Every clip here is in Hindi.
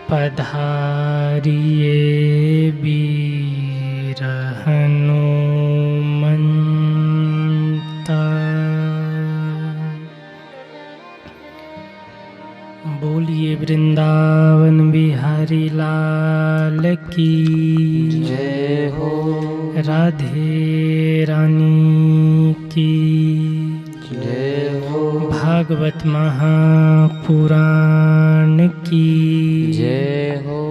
पधारिए वीर हनुमंता। बोलिए वृंदावन बिहारी लाल की जय हो। राधे रानी की जय हो। भागवत महापुराण की जय हो।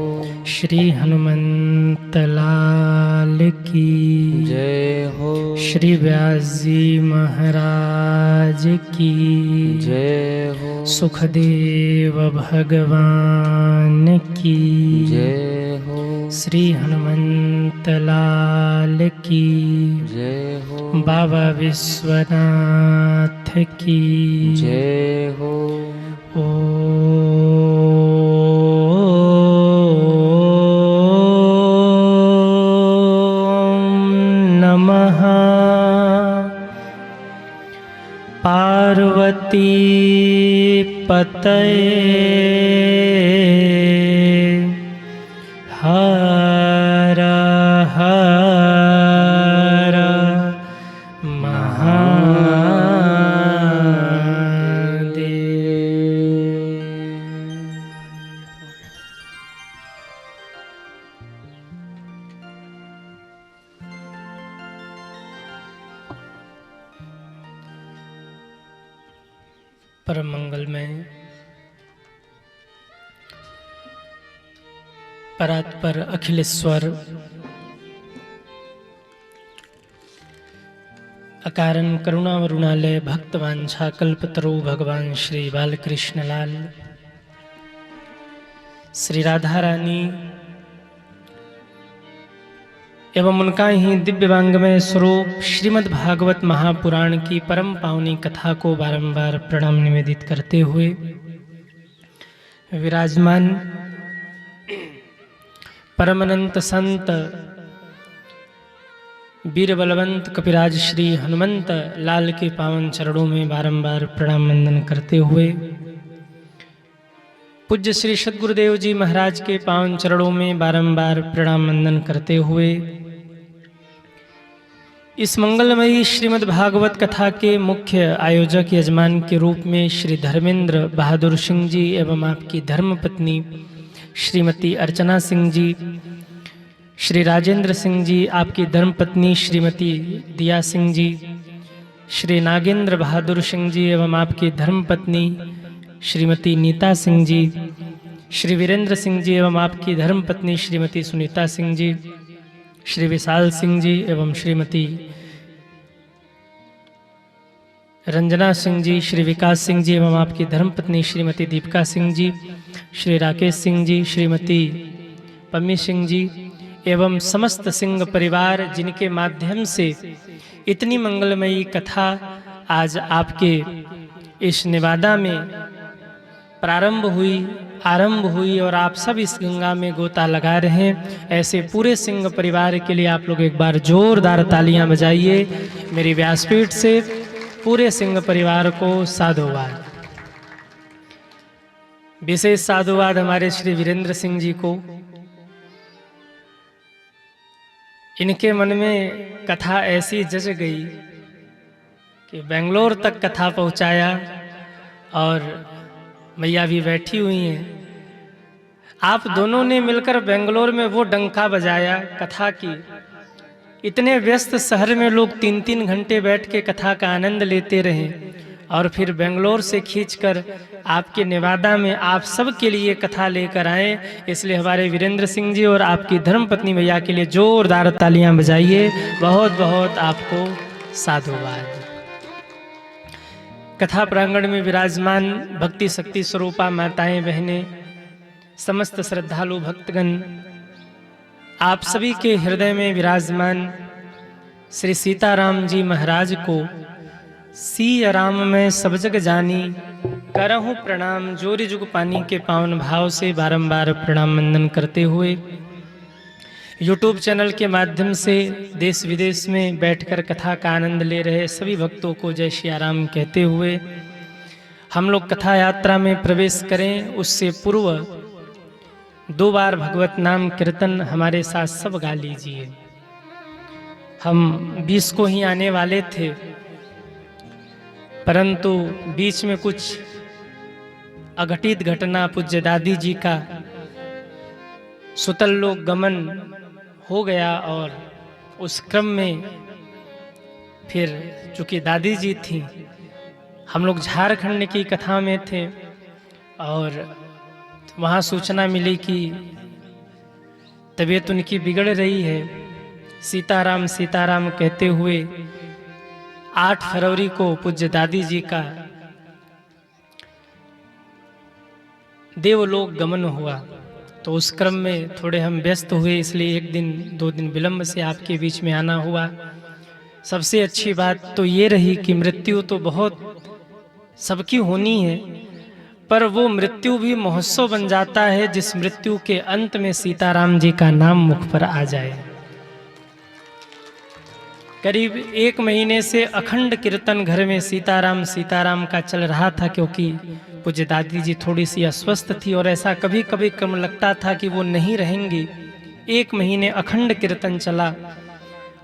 श्री हनुमंत लाल की जय हो। श्री व्यास जी महाराज की जय हो। सुखदेव भगवान की जय हो। श्री हनुमंत लाल की जय हो। बाबा विश्वनाथ की जय हो। ओम नमः पार्वती पतये हर हर महादेव। परम मंगल में परात्पर अखिलेश्वर अकारण करुणा वरुणालय भक्तवांछा कल्पतरु भगवान श्री बालकृष्ण लाल श्री राधा रानी एवं उनका ही दिव्यवांगमय स्वरूप श्रीमद् भागवत महापुराण की परम पावनी कथा को बारंबार प्रणाम निवेदित करते हुए विराजमान परमानंद संत वीर बलवंत कपिराज श्री हनुमंत लाल के पावन चरणों में बारंबार प्रणाम वंदन करते हुए पूज्य श्री सद्गुरुदेव जी महाराज के पावन चरणों में बारंबार प्रणाम वंदन करते हुए इस मंगलमयी श्रीमद् भागवत कथा के मुख्य आयोजक यजमान के रूप में श्री धर्मेंद्र बहादुर सिंह जी एवं आपकी धर्मपत्नी श्रीमती अर्चना सिंह जी, श्री राजेंद्र सिंह जी आपकी धर्मपत्नी श्रीमती दिया सिंह जी, श्री नागेंद्र बहादुर सिंह जी एवं आपकी धर्मपत्नी श्रीमती नीता सिंह जी, श्री वीरेंद्र सिंह जी एवं आपकी धर्मपत्नी श्रीमती सुनीता सिंह जी, श्री विशाल सिंह जी एवं श्रीमती रंजना सिंह जी, श्री विकास सिंह जी एवं आपकी धर्मपत्नी श्रीमती दीपिका सिंह जी, श्री राकेश सिंह जी, श्रीमती पम्मी सिंह जी एवं समस्त सिंह परिवार जिनके माध्यम से इतनी मंगलमयी कथा आज आपके इस निवादा में आरंभ हुई और आप सब इस गंगा में गोता लगा रहे हैं। ऐसे पूरे सिंह परिवार के लिए आप लोग एक बार जोरदार तालियां बजाइए। मेरी व्यासपीठ से पूरे सिंह परिवार को साधुवाद। विशेष साधुवाद हमारे श्री वीरेंद्र सिंह जी को। इनके मन में कथा ऐसी जच गई कि बेंगलोर तक कथा पहुंचाया और मैया भी बैठी हुई हैं। आप दोनों ने मिलकर बेंगलोर में वो डंका बजाया कथा की। इतने व्यस्त शहर में लोग 3-3 घंटे बैठ के कथा का आनंद लेते रहे और फिर बेंगलोर से खींचकर आपके नेवादा में आप सब के लिए कथा लेकर आए। इसलिए हमारे वीरेंद्र सिंह जी और आपकी धर्मपत्नी मैया के लिए जोरदार तालियां बजाइए। बहुत बहुत आपको साधुवाद। कथा प्रांगण में विराजमान भक्ति शक्ति स्वरूपा माताएं बहनें, समस्त श्रद्धालु भक्तगण, आप सभी के हृदय में विराजमान श्री सीताराम जी महाराज को सी राम में सब जग जानी करहूँ प्रणाम जोरी जुग पानी के पावन भाव से बारंबार प्रणाम वंदन करते हुए यूट्यूब चैनल के माध्यम से देश विदेश में बैठकर कथा का आनंद ले रहे सभी भक्तों को जय श्री राम कहते हुए हम लोग कथा यात्रा में प्रवेश करें उससे पूर्व 2 बार भगवत नाम कीर्तन हमारे साथ सब गा लीजिए। हम 20 को ही आने वाले थे, परंतु बीच में कुछ अघटित घटना पूज्य दादी जी का सुतल लोक गमन हो गया और उस क्रम में फिर चूंकि दादी जी थी, हम लोग झारखंड की कथा में थे और वहाँ सूचना मिली कि तबीयत उनकी बिगड़ रही है। सीताराम सीताराम कहते हुए 8 फरवरी को पूज्य दादी जी का देवलोक गमन हुआ। तो उस क्रम में थोड़े हम व्यस्त हुए, इसलिए 1 दिन 2 दिन विलंब से आपके बीच में आना हुआ। सबसे अच्छी बात तो ये रही कि मृत्यु तो बहुत सबकी होनी है, पर वो मृत्यु भी महोत्सव बन जाता है जिस मृत्यु के अंत में सीताराम जी का नाम मुख पर आ जाए। करीब 1 महीने से अखंड कीर्तन घर में सीताराम सीताराम का चल रहा था, क्योंकि पूज्य दादी जी थोड़ी सी अस्वस्थ थी और ऐसा कभी कभी क्रम लगता था कि वो नहीं रहेंगी। 1 महीने अखंड कीर्तन चला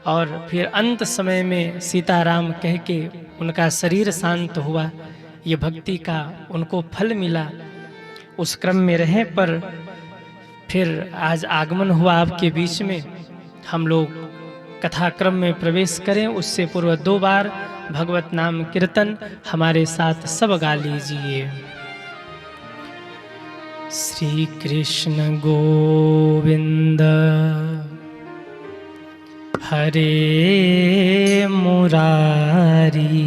और फिर अंत समय में सीताराम कह के उनका शरीर शांत हुआ। ये भक्ति का उनको फल मिला। उस क्रम में रहे पर फिर आज आगमन हुआ आपके बीच में। हम लोग कथा क्रम में प्रवेश करें उससे पूर्व 2 बार भगवत नाम कीर्तन हमारे साथ सब गा लीजिए। श्री कृष्ण गोविंद हरे मुरारी,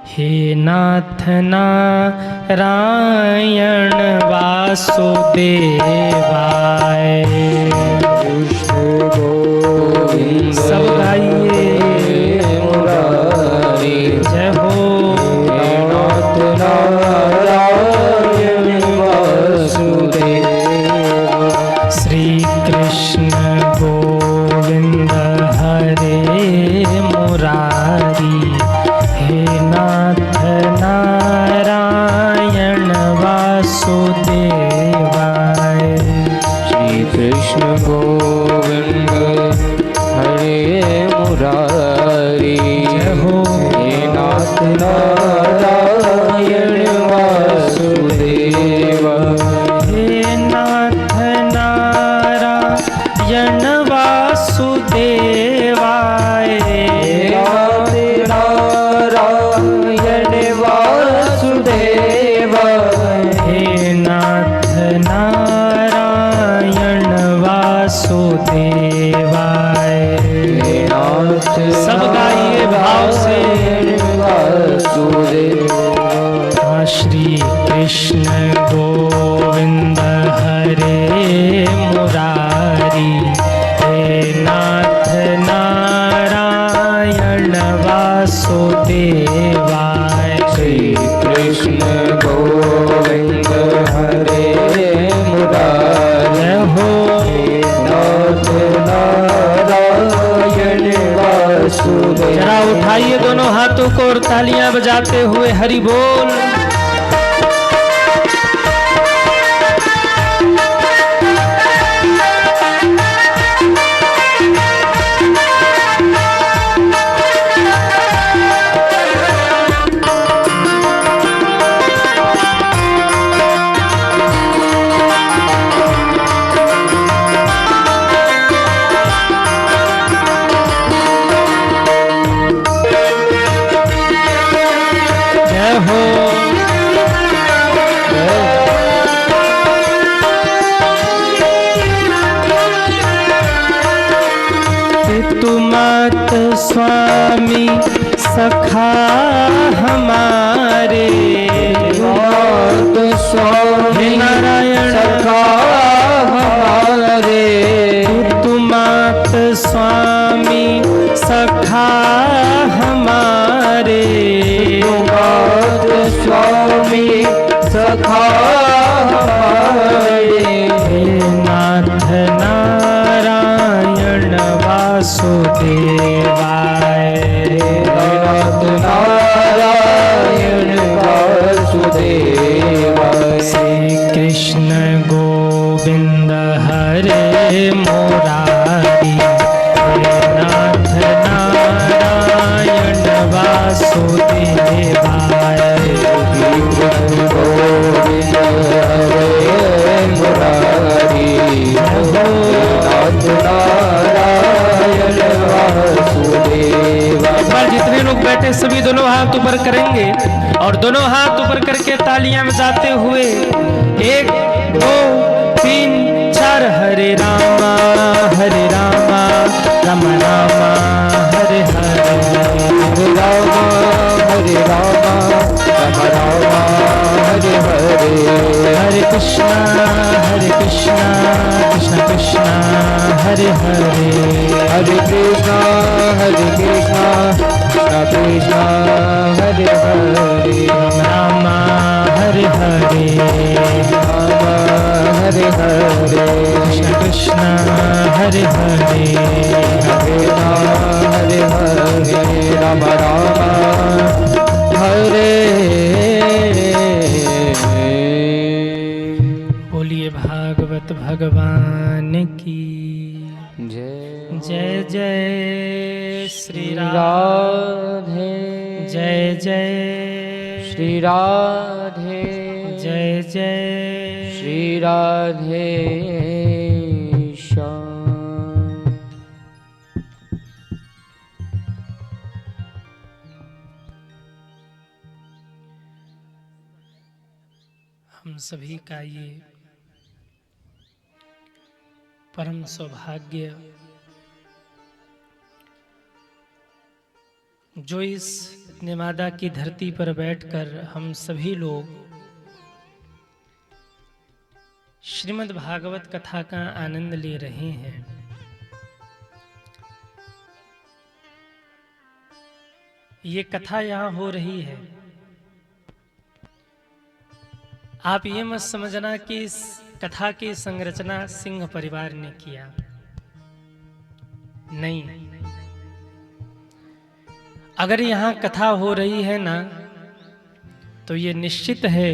हे नाथ नारायण वासुदेवाय। सब गाइए मुरारी, जय हो नाथ नारायण वासुदेव। श्री कृष्ण गोविंद हरे मुरारी, हे नाथ नारायण वासुदेवाय। श्री कृष्ण गोविंद हरे मुरारी, जय हो हे नाथ नारायण वासुदेव। हे नाथ नारायण वासुदेवाय। नारायण वासुदेव, हे नाथ नारायण वासुदेवाय। सब गाइए भाव से वासुदेव। श्री कृष्ण गोविंद हरे मुरारी, हे नाथ नारायण वासुदेवाय। श्री कृष्ण गोविंद हरे मुरारी, हो नाथ नारायण वासुदेव। जरा उठाइए दोनों हाथों को और तालियां बजाते हुए हरि बोल। स्वामी सखा हमारे, स्वामी नारायण सखा हमारे। तुमात स्वामी सखा हमारे, तुमात स्वामी सखा हमारे। नाथ नारायण वासुदेवाय। नाथ नारायण वासुदेवाय। श्री कृष्ण गो दोनों हाथ ऊपर करके तालियां बजाते हुए 1 2 3 4 हरे रामा राम रामा हरे हरे, हरे रामा राम रामा हरे हरे, हरे कृष्णा कृष्ण कृष्ण हरे हरे, हरे कृष्णा कृष्ण कृष्ण हरे हरे, राम हरे हरे, राम हरे हरे, कृष्ण कृष्ण हरे हरे, हरे हरे, राम राम हरे। बोलिए भागवत भगवान की जय जय जय श्री राम, राधे, जय जय श्री राधे, जय जय श्री राधे श्याम। हम सभी का ये परम सौभाग्य जो इस नेवादा की धरती पर बैठकर हम सभी लोग श्रीमद् भागवत कथा का आनंद ले रहे हैं। ये कथा यहाँ हो रही है। आप ये मत समझना कि इस कथा की संरचना सिंह परिवार ने किया, नहीं। अगर यहाँ कथा हो रही है ना, तो ये निश्चित है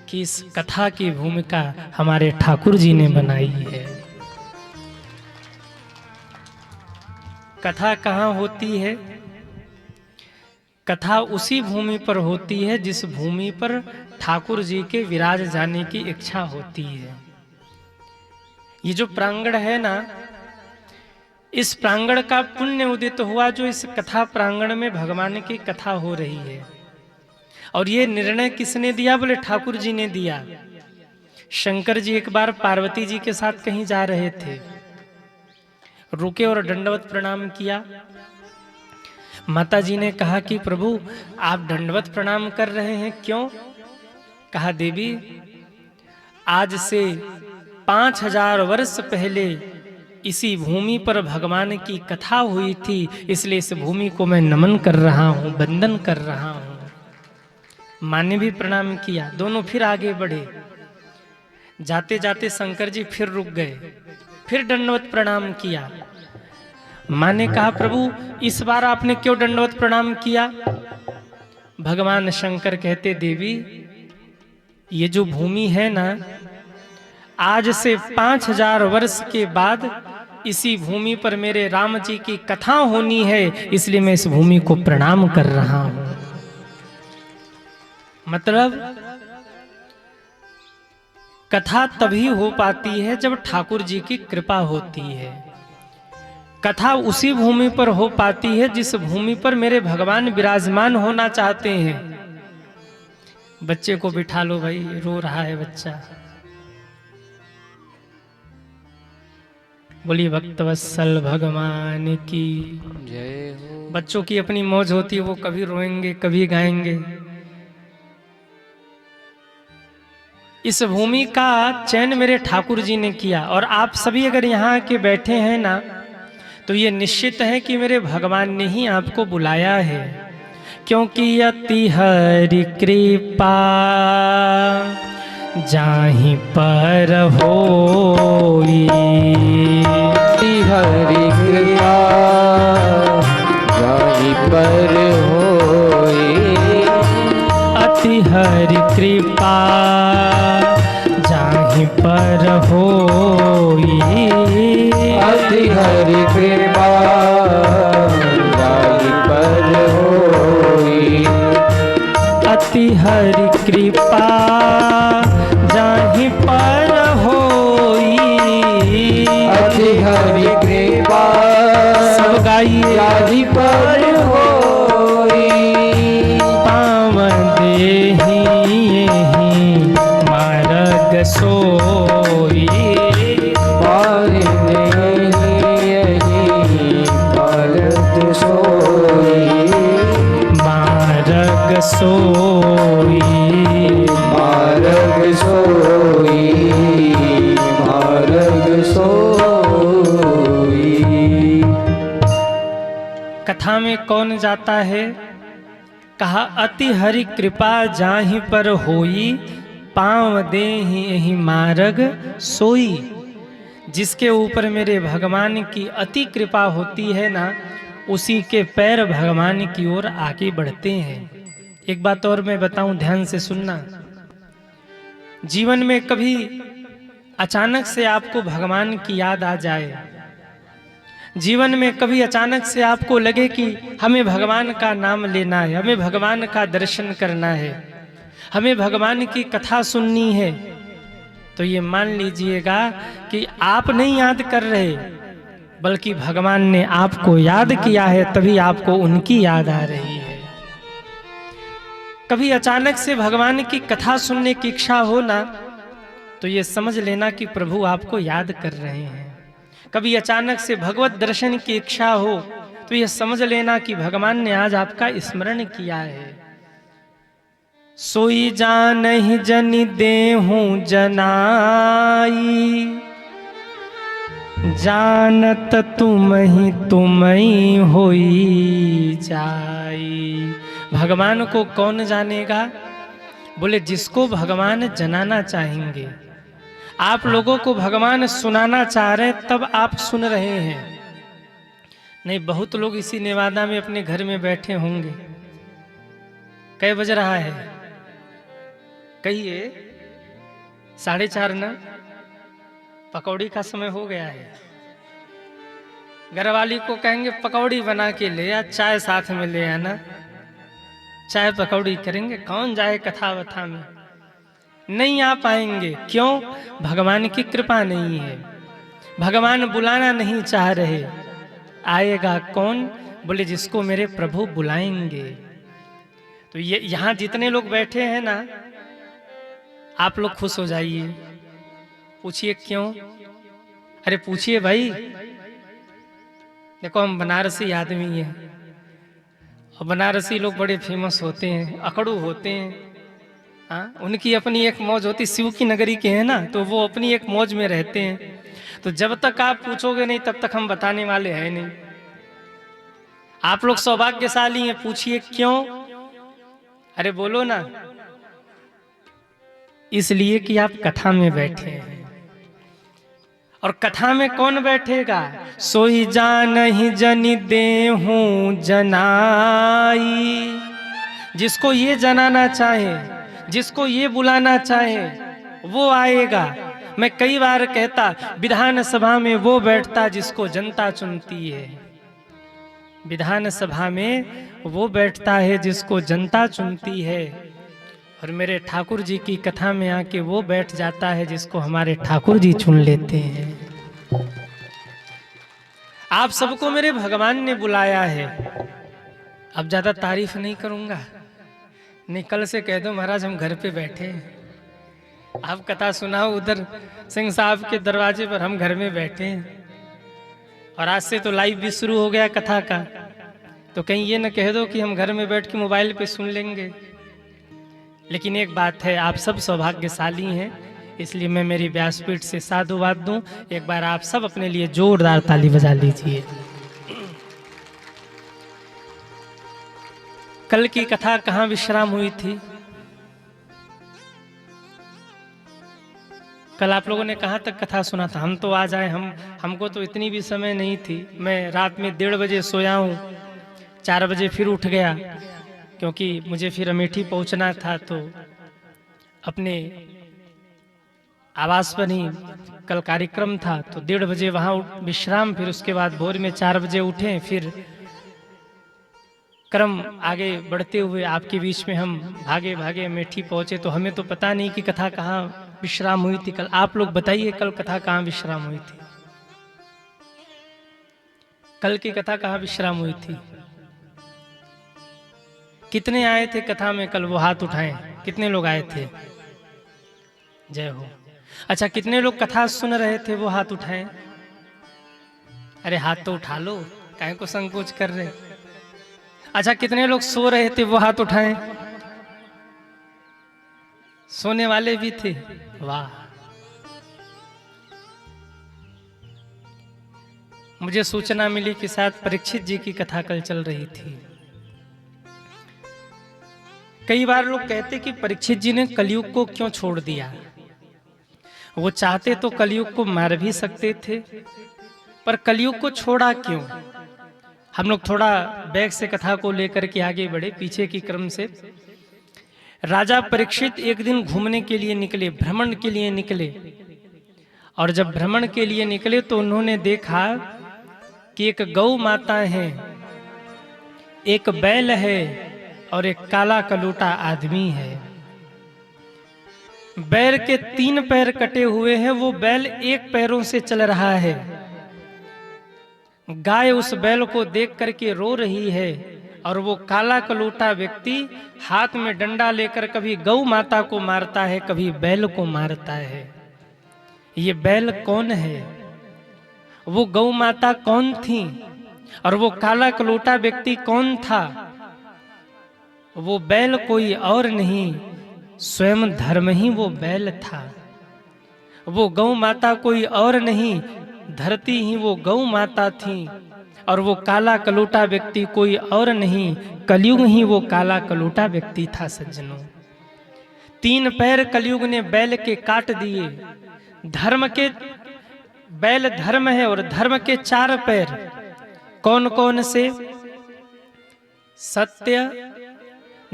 कि इस कथा की भूमिका हमारे ठाकुर जी ने बनाई है। कथा कहाँ होती है? कथा उसी भूमि पर होती है जिस भूमि पर ठाकुर जी के विराज जाने की इच्छा होती है। ये जो प्रांगण है ना, इस प्रांगण का पुण्य उदित हुआ जो इस कथा प्रांगण में भगवान की कथा हो रही है। और ये निर्णय किसने दिया? बोले ठाकुर जी ने दिया। शंकर जी एक बार पार्वती जी के साथ कहीं जा रहे थे, रुके और दंडवत प्रणाम किया। माता जी ने कहा कि प्रभु आप दंडवत प्रणाम कर रहे हैं, क्यों? कहा देवी आज से 5000 वर्ष पहले इसी भूमि पर भगवान की कथा हुई थी, इसलिए इस भूमि को मैं नमन कर रहा हूं, वंदन कर रहा हूं। माँ ने भी प्रणाम किया, दोनों फिर आगे बढ़े। जाते जाते शंकर जी फिर रुक गए, फिर दंडवत प्रणाम किया। माँ ने कहा प्रभु इस बार आपने क्यों दंडवत प्रणाम किया? भगवान शंकर कहते देवी ये जो भूमि है ना, आज से 5000 वर्ष के बाद इसी भूमि पर मेरे राम जी की कथा होनी है, इसलिए मैं इस भूमि को प्रणाम कर रहा हूं। मतलब कथा तभी हो पाती है जब ठाकुर जी की कृपा होती है। कथा उसी भूमि पर हो पाती है जिस भूमि पर मेरे भगवान विराजमान होना चाहते हैं। बच्चे को बिठा लो भाई, रो रहा है बच्चा। बोलिए भक्तवत्सल भगवान की जय हो। बच्चों की अपनी मौज होती है, वो कभी रोएंगे कभी गाएंगे। इस भूमि का चयन मेरे ठाकुर जी ने किया, और आप सभी अगर यहाँ के बैठे हैं ना, तो ये निश्चित है कि मेरे भगवान ने ही आपको बुलाया है, क्योंकि अति हरि कृपा जाहि पर होई, हरि कृपा जाहि पर होई, अति हरि कृपा जाहि पर होई, अति हरि कृपा जाहि पर होई, अति हरि कृपा जाहि पर होई, अति हरि कृपा सब गाइए जाहि पर होई, पावन दे यही मार्ग सोई। पार यही मार्ग सोई। मार्ग सोई। मार्ग सोई। मार्ग सोई। कथा में कौन जाता है? कहा अति हरि कृपा जाहि पर होई, पाँव देहि यही मार्ग सोई। जिसके ऊपर मेरे भगवान की अति कृपा होती है ना, उसी के पैर भगवान की ओर आगे बढ़ते हैं। एक बात और मैं बताऊं, ध्यान से सुनना। जीवन में कभी अचानक से आपको भगवान की याद आ जाए, जीवन में कभी अचानक से आपको लगे कि हमें भगवान का नाम लेना है, हमें भगवान का दर्शन करना है, हमें भगवान की कथा सुननी है, तो ये मान लीजिएगा कि आप नहीं याद कर रहे, बल्कि भगवान ने आपको याद किया है, तभी आपको उनकी याद आ रही है। कभी अचानक से भगवान की कथा सुनने की इच्छा हो ना, तो ये समझ लेना कि प्रभु आपको याद कर रहे हैं। कभी अचानक से भगवत दर्शन की इच्छा हो, तो ये समझ लेना कि भगवान ने आज आपका स्मरण किया है। सोई जानहि जनि देहूं जनाई, जानत तुमहि होई जाई। भगवान को कौन जानेगा? बोले जिसको भगवान जनाना चाहेंगे। आप लोगों को भगवान सुनाना चाह रहे हैं, तब आप सुन रहे हैं। नहीं, बहुत लोग इसी नेवादा में अपने घर में बैठे होंगे। कै बज रहा है? कहिए 4:30 ना? पकौड़ी का समय हो गया है। घरवाली को कहेंगे पकौड़ी बना के ले आ, चाय साथ में ले आना, चाय पकौड़ी करेंगे। कौन जाए कथा वथा में? नहीं आ पाएंगे। क्यों? भगवान की कृपा नहीं है, भगवान बुलाना नहीं चाह रहे। आएगा कौन? बोले जिसको मेरे प्रभु बुलाएंगे। तो ये यहां जितने लोग बैठे हैं ना, आप लोग खुश हो जाइए। पूछिए क्यों? अरे पूछिए भाई। देखो हम बनारसी आदमी हैं, और बनारसी लोग बड़े फेमस होते हैं, अकड़ू होते हैं। हाँ, उनकी अपनी एक मौज होती। शिव की नगरी के हैं ना, तो वो अपनी एक मौज में रहते हैं। तो जब तक आप पूछोगे नहीं, तब तक हम बताने वाले हैं नहीं। आप लोग सौभाग्यशाली हैं। पूछिए क्यों? अरे बोलो ना। इसलिए कि आप कथा में बैठे हैं। और कथा में कौन बैठेगा? सोई जानहि जनि देहूं जनाई। जिसको ये जनाना चाहे, जिसको ये बुलाना चाहे, वो आएगा। मैं कई बार कहता, विधान सभा में वो बैठता जिसको जनता चुनती है। विधान सभा में वो बैठता है जिसको जनता चुनती है। और मेरे ठाकुर जी की कथा में आके वो बैठ जाता है जिसको हमारे ठाकुर जी चुन लेते हैं। आप सबको मेरे भगवान ने बुलाया है। अब ज्यादा तारीफ नहीं करूंगा, नहीं कल से कह दो महाराज हम घर पे बैठे हैं, आप कथा सुनाओ उधर सिंह साहब के दरवाजे पर, हम घर में बैठे हैं। और आज से तो लाइव भी शुरू हो गया कथा का, तो कहीं ये न कह दो कि हम घर में बैठ के मोबाइल पे सुन लेंगे। लेकिन एक बात है, आप सब सौभाग्यशाली हैं, इसलिए मैं मेरी व्यासपीठ से साधुवाद दूं। एक बार आप सब अपने लिए जोरदार ताली बजा लीजिए। कल की कथा कहाँ विश्राम हुई थी? कल आप लोगों ने कहाँ तक कथा सुना था? हम तो आज आए, हमको तो इतनी भी समय नहीं थी। मैं रात में 1:30 बजे सोया हूँ, 4 बजे फिर उठ गया, क्योंकि मुझे फिर अमेठी पहुँचना था। तो अपने आवास पर ही कल कार्यक्रम था, तो 1:30 बजे वहाँ विश्राम, फिर उसके बाद भोर में 4 बजे उठे। फिर क्रम आगे बढ़ते हुए आपके बीच में हम भागे भागे अमेठी पहुँचे। तो हमें तो पता नहीं कि कथा कहाँ विश्राम हुई थी। कल आप लोग बताइए, कल कथा कहाँ विश्राम हुई थी? कल की कथा कहाँ विश्राम हुई थी? कितने आए थे कथा में कल? वो हाथ उठाएं। कितने लोग आए थे? जय हो। अच्छा, कितने लोग कथा सुन रहे थे वो हाथ उठाएं। अरे हाथ तो उठा लो, काहे को संकोच कर रहे? अच्छा, कितने लोग सो रहे थे वो हाथ उठाएं। सोने वाले भी थे, वाह। मुझे सूचना मिली कि शायद परीक्षित जी की कथा कल चल रही थी। कई बार लोग कहते कि परीक्षित जी ने कलयुग को क्यों छोड़ दिया। वो चाहते तो कलयुग को मार भी सकते थे, पर कलयुग को छोड़ा क्यों? हम लोग थोड़ा बैक से कथा को लेकर के आगे बढ़े, पीछे की क्रम से। राजा परीक्षित एक दिन घूमने के लिए निकले, भ्रमण के लिए निकले, और जब भ्रमण के लिए निकले तो उन्होंने देखा कि एक गौ माता है, एक बैल है और एक काला कलूटा आदमी है। बैल के 3 पैर कटे हुए हैं, वो बैल 1 पैरों से चल रहा है। गाय उस बैल को देख करके रो रही है, और वो काला कलूटा व्यक्ति हाथ में डंडा लेकर कभी गौ माता को मारता है, कभी बैल को मारता है। ये बैल कौन है? वो गौ माता कौन थी? और वो काला कलूटा व्यक्ति कौन था? वो बैल कोई और नहीं, स्वयं धर्म ही वो बैल था। वो गौ माता कोई और नहीं, धरती ही वो गौ माता थी। और वो काला कलूटा व्यक्ति कोई और नहीं, कलयुग ही वो काला कलूटा व्यक्ति था। सज्जनों, 3 पैर कलयुग ने बैल के काट दिए। धर्म के बैल धर्म है, और धर्म के 4 पैर कौन कौन से? सत्य,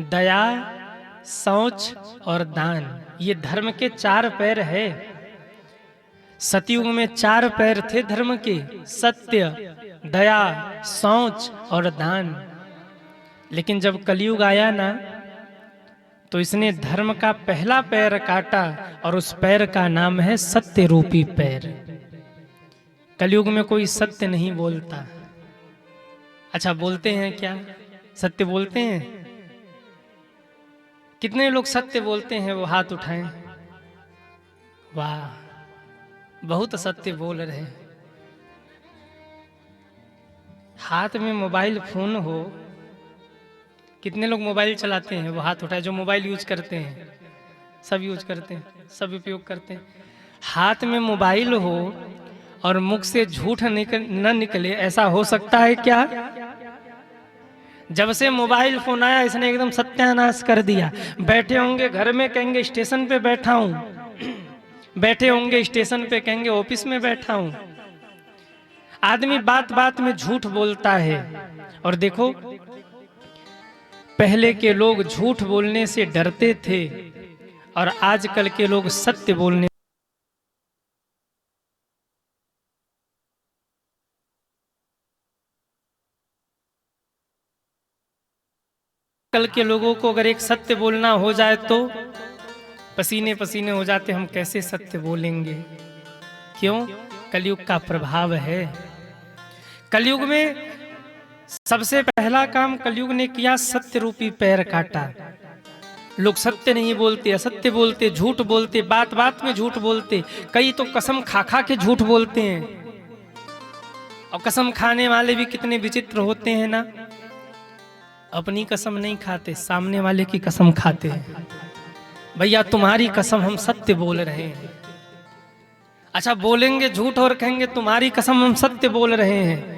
दया, शौच और दान। ये धर्म के 4 पैर है। सतयुग में 4 पैर थे धर्म के, सत्य, दया, शौच और दान। लेकिन जब कलयुग आया ना, तो इसने धर्म का पहला पैर काटा, और उस पैर का नाम है सत्य रूपी पैर। कलयुग में कोई सत्य नहीं बोलता। अच्छा, बोलते हैं क्या? सत्य बोलते हैं? कितने लोग सत्य बोलते हैं वो हाथ उठाएं। वाह, बहुत सत्य बोल रहे हैं। हाथ में मोबाइल फोन हो, कितने लोग मोबाइल चलाते हैं वो हाथ उठाए। जो मोबाइल यूज करते हैं, सब यूज करते हैं, सब उपयोग करते हैं। हाथ में मोबाइल हो और मुख से झूठ न निकले, ऐसा हो सकता है क्या? जब से मोबाइल फोन आया इसने एकदम सत्यानाश कर दिया। बैठे होंगे घर में, कहेंगे स्टेशन पे बैठा हूं। बैठे होंगे स्टेशन पे, कहेंगे ऑफिस में बैठा हूं। आदमी बात बात में झूठ बोलता है। और देखो, पहले के लोग झूठ बोलने से डरते थे, और आजकल के लोग सत्य बोलने। कल के लोगों को अगर एक सत्य बोलना हो जाए तो पसीने पसीने हो जाते। हम कैसे सत्य बोलेंगे? क्यों? कलयुग का प्रभाव है। कलयुग में सबसे पहला काम कलयुग ने किया, सत्य रूपी पैर काटा। लोग सत्य नहीं बोलते, असत्य बोलते, झूठ बोलते, बात बात में झूठ बोलते। कई तो कसम खा खा के झूठ बोलते हैं। और कसम खाने वाले भी कितने विचित्र होते हैं ना। अपनी कसम नहीं खाते, सामने वाले की कसम खाते हैं। भैया तुम्हारी कसम, हम सत्य बोल रहे हैं। अच्छा, बोलेंगे झूठ और कहेंगे तुम्हारी कसम, हम सत्य बोल रहे हैं।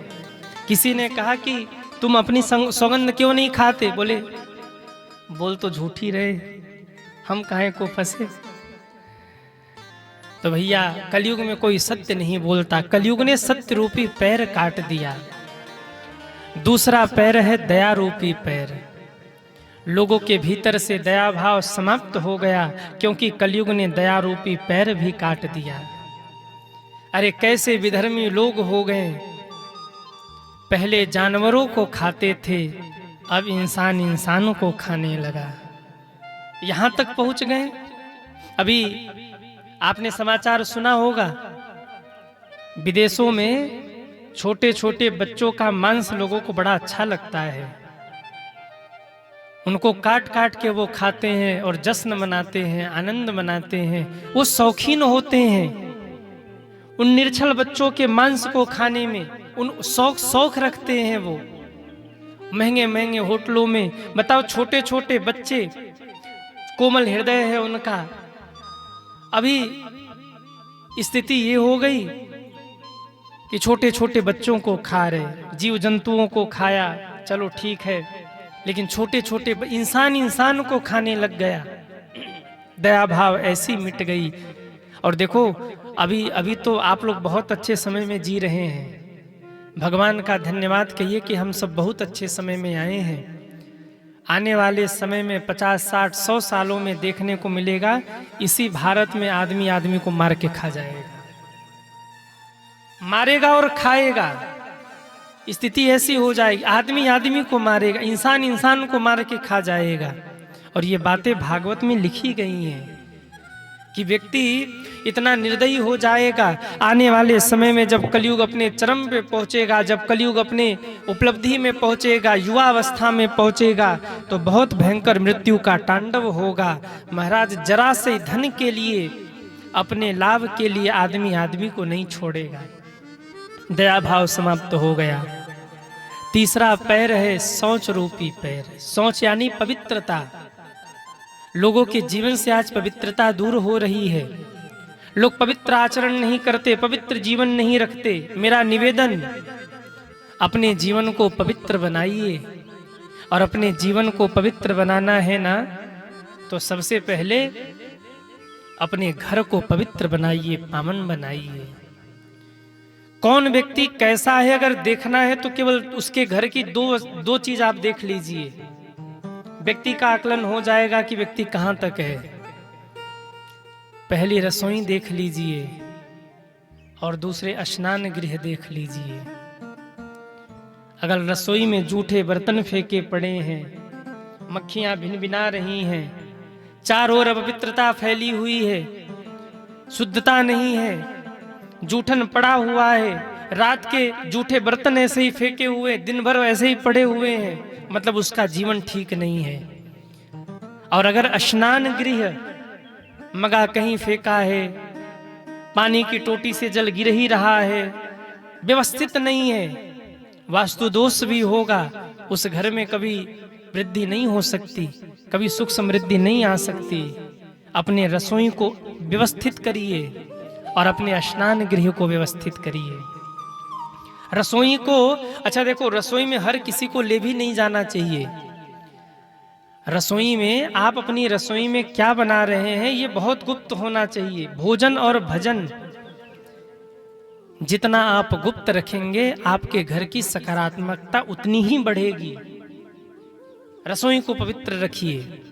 किसी ने कहा कि तुम अपनी सौगंध क्यों नहीं खाते? बोले बोल तो झूठ ही रहे, हम काहे को फंसे। तो भैया कलयुग में कोई सत्य नहीं बोलता। कलयुग ने सत्य रूपी पैर काट दिया। दूसरा पैर है दया रूपी पैर। लोगों के भीतर से दया भाव समाप्त हो गया, क्योंकि कलयुग ने दया रूपी पैर भी काट दिया। अरे कैसे विधर्मी लोग हो गए। पहले जानवरों को खाते थे, अब इंसान इंसानों को खाने लगा। यहां तक पहुंच गए। अभी आपने समाचार सुना होगा, विदेशों में छोटे छोटे बच्चों का मांस लोगों को बड़ा अच्छा लगता है। उनको काट काट के वो खाते हैं और जश्न मनाते हैं, आनंद मनाते हैं। वो शौकीन होते हैं उन निर्छल बच्चों के मांस को खाने में, उन शौक रखते हैं वो महंगे महंगे होटलों में। बताओ, छोटे छोटे बच्चे, कोमल हृदय है उनका। अभी स्थिति ये हो गई कि छोटे छोटे बच्चों को खा रहे, जीव जंतुओं को खाया, चलो ठीक है, लेकिन छोटे छोटे इंसान को खाने लग गया। दया भाव ऐसी मिट गई। और देखो, अभी तो आप लोग बहुत अच्छे समय में जी रहे हैं। भगवान का धन्यवाद कहिए कि हम सब बहुत अच्छे समय में आए हैं। आने वाले समय में 50, 60, 100 सालों में देखने को मिलेगा, इसी भारत में आदमी आदमी को मार के खा जाएगा, मारेगा और खाएगा। स्थिति ऐसी हो जाएगी, आदमी आदमी को मारेगा, इंसान इंसान को मार के खा जाएगा। और ये बातें भागवत में लिखी गई हैं कि व्यक्ति इतना निर्दयी हो जाएगा। आने वाले समय में जब कलयुग अपने चरम पे पहुंचेगा, जब कलयुग अपने उपलब्धि में पहुंचेगा, युवा अवस्था में पहुंचेगा, तो बहुत भयंकर मृत्यु का तांडव होगा। महाराज, जरा से धन के लिए, अपने लाभ के लिए आदमी आदमी को नहीं छोड़ेगा। दया भाव समाप्त हो गया। तीसरा पैर है शौच रूपी पैर। शौच यानी पवित्रता। लोगों के जीवन से आज पवित्रता दूर हो रही है। लोग पवित्र आचरण नहीं करते, पवित्र जीवन नहीं रखते। मेरा निवेदन, अपने जीवन को पवित्र बनाइए। और अपने जीवन को पवित्र बनाना है ना, तो सबसे पहले अपने घर को पवित्र बनाइए, पावन बनाइए। कौन व्यक्ति कैसा है अगर देखना है तो केवल उसके घर की दो चीज आप देख लीजिए, व्यक्ति का आकलन हो जाएगा कि व्यक्ति कहां तक है। पहली रसोई देख लीजिए और दूसरे स्नान गृह देख लीजिए। अगर रसोई में जूठे बर्तन फेंके पड़े हैं, मक्खियां भिनभिना रही हैं, चारों ओर अपवित्रता फैली हुई है, शुद्धता नहीं है, जूठन पड़ा हुआ है, रात के जूठे बर्तन ऐसे ही फेंके हुए, दिन भर ऐसे ही पड़े हुए हैं, मतलब उसका जीवन ठीक नहीं है। और अगर स्नान गृह मगा कहीं फेंका है, पानी की टोटी से जल गिर ही रहा है, व्यवस्थित नहीं है, वास्तु दोष भी होगा, उस घर में कभी वृद्धि नहीं हो सकती, कभी सुख समृद्धि नहीं आ सकती। अपने रसोई को व्यवस्थित करिए और अपने स्नान गृह को व्यवस्थित करिए। रसोई को, अच्छा देखो, रसोई में हर किसी को ले भी नहीं जाना चाहिए। रसोई में आप अपनी रसोई में क्या बना रहे हैं ये बहुत गुप्त होना चाहिए। भोजन और भजन जितना आप गुप्त रखेंगे, आपके घर की सकारात्मकता उतनी ही बढ़ेगी। रसोई को पवित्र रखिए।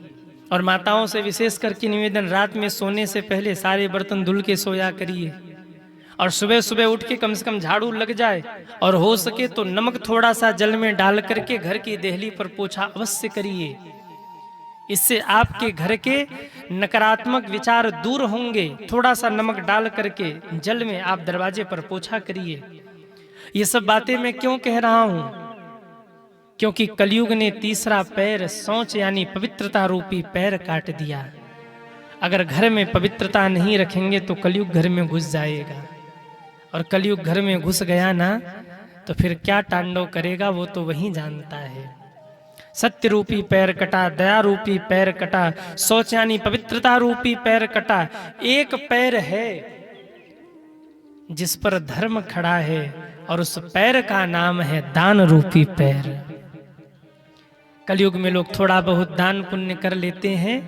और माताओं से विशेष करके निवेदन, रात में सोने से पहले सारे बर्तन धुल के सोया करिए। और सुबह सुबह उठ के कम से कम झाड़ू लग जाए, और हो सके तो नमक थोड़ा सा जल में डाल करके घर की देहली पर पोछा अवश्य करिए। इससे आपके घर के नकारात्मक विचार दूर होंगे। थोड़ा सा नमक डाल करके जल में आप दरवाजे पर पोछा करिए। ये सब बातें मैं क्यों कह रहा हूं? क्योंकि कलयुग ने तीसरा पैर शौच यानी पवित्रता रूपी पैर काट दिया। अगर घर में पवित्रता नहीं रखेंगे तो कलयुग घर में घुस जाएगा, और कलयुग घर में घुस गया ना तो फिर क्या तांडव करेगा वो तो वही जानता है। सत्य रूपी पैर कटा, दया रूपी पैर कटा, शौच यानी पवित्रता रूपी पैर कटा। एक पैर है जिस पर धर्म खड़ा है, और उस पैर का नाम है दान रूपी पैर। कलयुग में लोग थोड़ा बहुत दान पुण्य कर लेते हैं,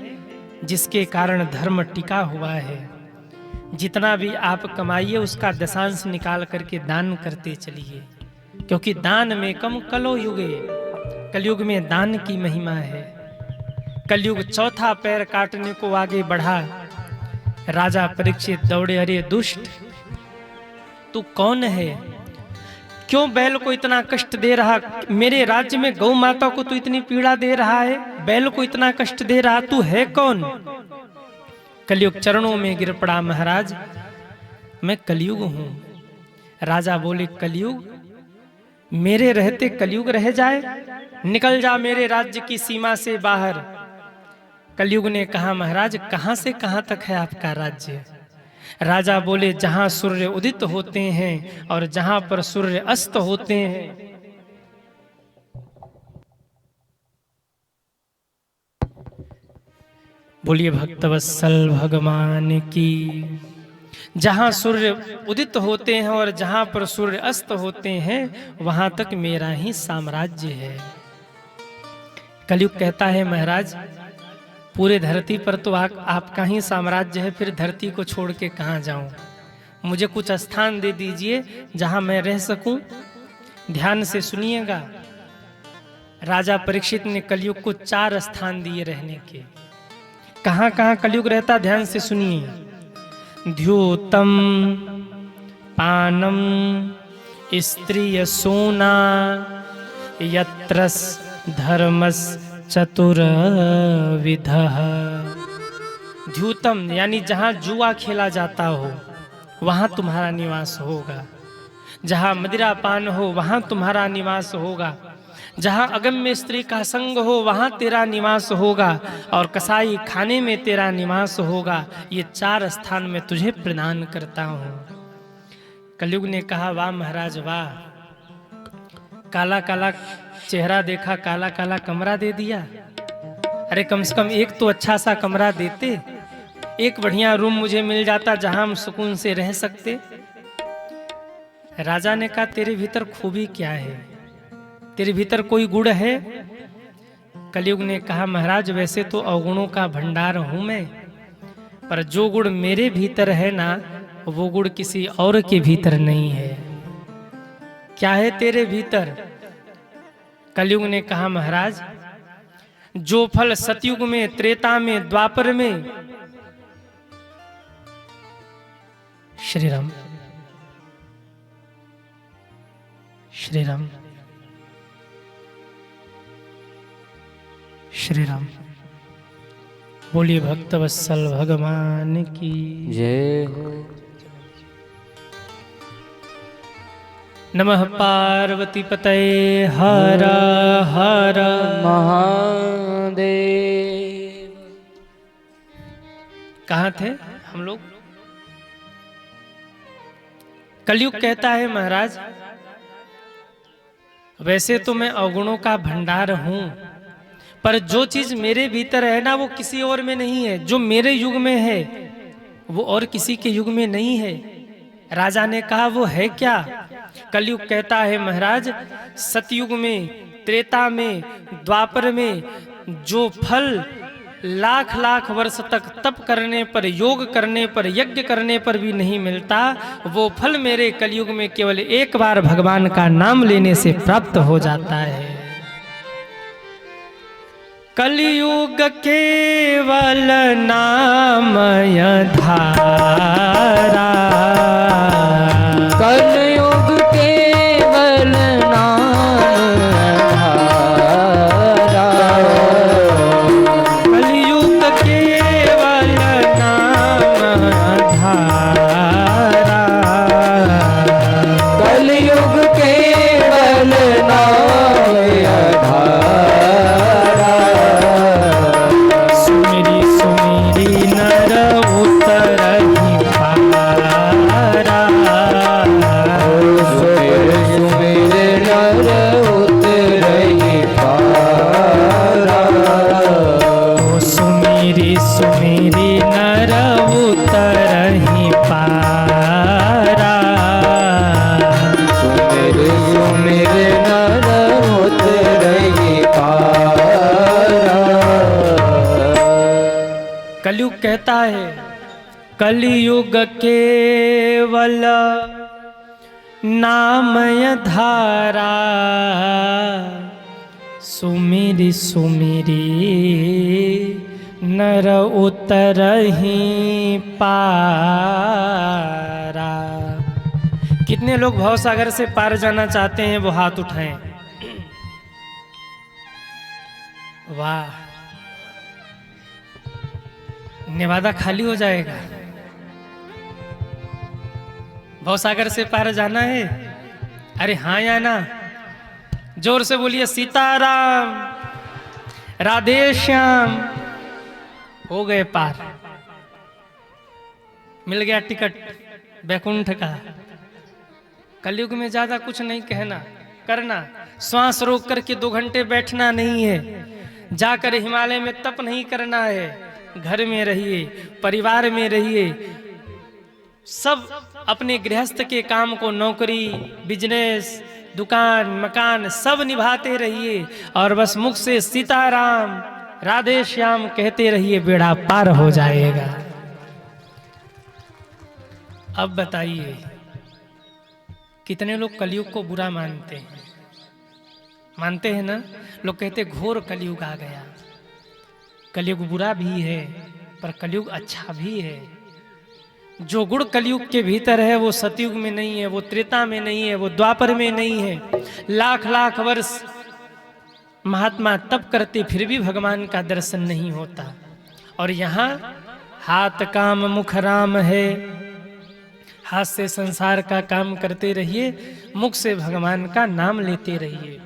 जिसके कारण धर्म टिका हुआ है। जितना भी आप कमाइए उसका दशांश निकाल करके दान करते चलिए, क्योंकि दान में कम कलो युगे। कलयुग में दान की महिमा है। कलयुग चौथा पैर काटने को आगे बढ़ा। राजा परीक्षित दौड़े, अरे दुष्ट, तू कौन है? क्यों बैल को इतना कष्ट दे रहा? मेरे राज्य में गौ माता को तू इतनी पीड़ा दे रहा है, बैल को इतना कष्ट दे रहा, तू है कौन? कलयुग चरणों में गिर पड़ा, महाराज मैं कलयुग हूं। राजा बोले, कलयुग मेरे रहते कलयुग रह जाए, निकल जा मेरे राज्य की सीमा से बाहर। कलयुग ने कहा महाराज कहां से कहां तक है आपका राज्य? राजा बोले जहां सूर्य उदित होते हैं और जहां पर सूर्य अस्त होते हैं। बोलिए भक्तवत्सल भगवान की। जहां सूर्य उदित होते हैं और जहां पर सूर्य अस्त होते हैं वहां तक मेरा ही साम्राज्य है। कलयुग कहता है महाराज पूरे धरती पर तो आपका ही साम्राज्य है, फिर धरती को छोड़ के कहाँ जाऊं? मुझे कुछ स्थान दे दीजिए जहां मैं रह सकूं। ध्यान से सुनिएगा, राजा परीक्षित ने कलयुग को 4 स्थान दिए रहने के। कहां कहां कलयुग रहता, ध्यान से सुनिए। द्यूतम पानम स्त्रिय सोना यत्रस धर्मस चतुर्विधः। द्यूतम यानी जहां जुआ खेला जाता हो वहां तुम्हारा निवास होगा, जहां मदिरा पान हो वहां तुम्हारा निवास होगा, जहां अगम्य स्त्री का संग हो वहां तेरा निवास होगा, और कसाई खाने में तेरा निवास होगा। ये 4 स्थान में तुझे प्रदान करता हूं। कलयुग ने कहा वाह महाराज वाह, काला काला चेहरा देखा, काला काला कमरा दे दिया। अरे कम से कम एक तो अच्छा सा कमरा देते, एक बढ़िया रूम मुझे मिल जाता जहां हम सुकून से रह सकते। राजा ने कहा तेरे भीतर खूबी क्या है, तेरे भीतर कोई गुण है? कलयुग ने कहा महाराज वैसे तो अवगुणों का भंडार हूं मैं, पर जो गुण मेरे भीतर है ना वो गुण किसी और के भीतर नहीं है। क्या है तेरे भीतर? कलयुग ने कहा महाराज जो फल सतयुग में, त्रेता में, द्वापर में, श्री राम श्री राम श्री राम। बोलिए भक्तवत्सल भगवान की जय हो। नमः पार्वती पतये हर हर महादेव। कहाँ थे हम लोग? कलयुग कहता है महाराज वैसे तो मैं अवगुणों का भंडार हूं, पर जो चीज मेरे भीतर है ना वो किसी और में नहीं है। जो मेरे युग में है वो और किसी के युग में नहीं है। राजा ने कहा वो है क्या? कलयुग कहता है महाराज सतयुग में, त्रेता में, द्वापर में जो फल लाख लाख वर्ष तक तप करने पर, योग करने पर, यज्ञ करने पर भी नहीं मिलता, वो फल मेरे कलयुग में केवल एक बार भगवान का नाम लेने से प्राप्त हो जाता है। कलयुग केवल नामय धारा, कलयुग केवल नाम धारा, कलयुग केवल नाम धारा, कलयुग केवल नाम धारा। सुमिरी सुमिरी नर उतरहि पारा, सुमिर सुमिर नर उतरहि पारा, सुमिरी सुमिरी नर उतरहि पारा, सुमिर सुमिर नर उतरहि पारा। कलयुग कहता है कलयुग केवल नामय धारा, सुमिरी सुमिरी नर उतरहि पारा। कितने लोग भवसागर से पार जाना चाहते हैं वो हाथ उठाएं। वाह, नेवादा खाली हो जाएगा। भवसागर से पार जाना है? अरे हाँ या ना? जोर से बोलिए सीताराम, राधे श्याम। हो गए पार, मिल गया टिकट बैकुंठ का। कलयुग में ज्यादा कुछ नहीं कहना करना, श्वास रोक करके 2 घंटे बैठना नहीं है, जाकर हिमालय में तप नहीं करना है, घर में रहिए, परिवार में रहिए, सब अपने गृहस्थ के काम को, नौकरी, बिजनेस, दुकान, मकान सब निभाते रहिए और बस मुख से सीताराम, राधे श्याम कहते रहिए, बेड़ा पार हो जाएगा। अब बताइए कितने लोग कलयुग को बुरा मानते हैं? मानते हैं ना? लोग कहते घोर कलयुग आ गया। कलयुग बुरा भी है पर कलयुग अच्छा भी है। जो गुण कलयुग के भीतर है वो सतयुग में नहीं है, वो त्रेता में नहीं है, वो द्वापर में नहीं है। लाख लाख वर्ष महात्मा तप करते फिर भी भगवान का दर्शन नहीं होता। और यहाँ हाथ काम मुख राम है, हाथ से संसार का काम करते रहिए, मुख से भगवान का नाम लेते रहिए।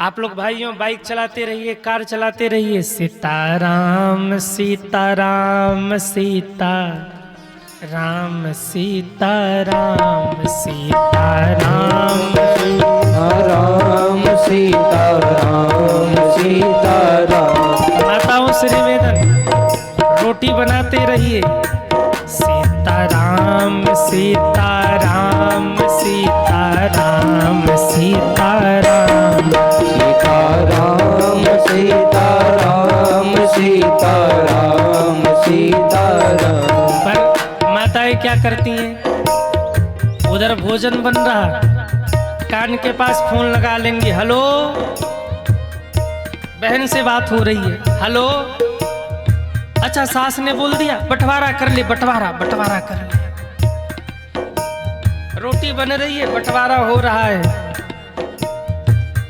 आप लोग भाइयों बाइक चलाते रहिए, कार चलाते रहिए, सीताराम सीताराम सीता राम सीताराम सीताराम राम सीताराम सीताराम। माताओं से निवेदन, रोटी बनाते रहिए, सीताराम सीताराम सीताराम सीताराम सीताराम सीताराम सीताराम सीताराम। पर माताएं क्या करती हैं? उधर भोजन बन रहा, कान के पास फोन लगा लेंगी, हेलो, बहन से बात हो रही है, हेलो, अच्छा सास ने बोल दिया बंटवारा कर ले, बंटवारा बंटवारा कर ले। रोटी बन रही है, बंटवारा हो रहा है।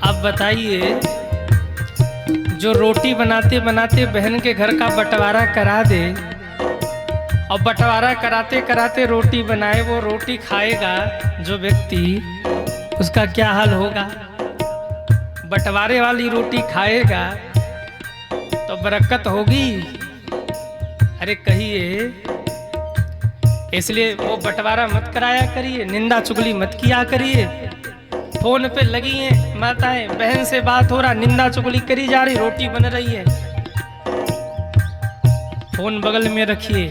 अब बताइए, जो रोटी बनाते बनाते बहन के घर का बंटवारा करा दे और बंटवारा कराते कराते रोटी बनाए, वो रोटी खाएगा जो व्यक्ति, उसका क्या हाल होगा? बंटवारे वाली रोटी खाएगा तो बरकत होगी? अरे कहिए। इसलिए वो बंटवारा मत कराया करिए, निंदा चुगली मत किया करिए। फोन पे लगी हैं माताएं, बहन से बात हो रहा, निंदा चुगली करी जा रही, रोटी बन रही है, फोन बगल में रखिए,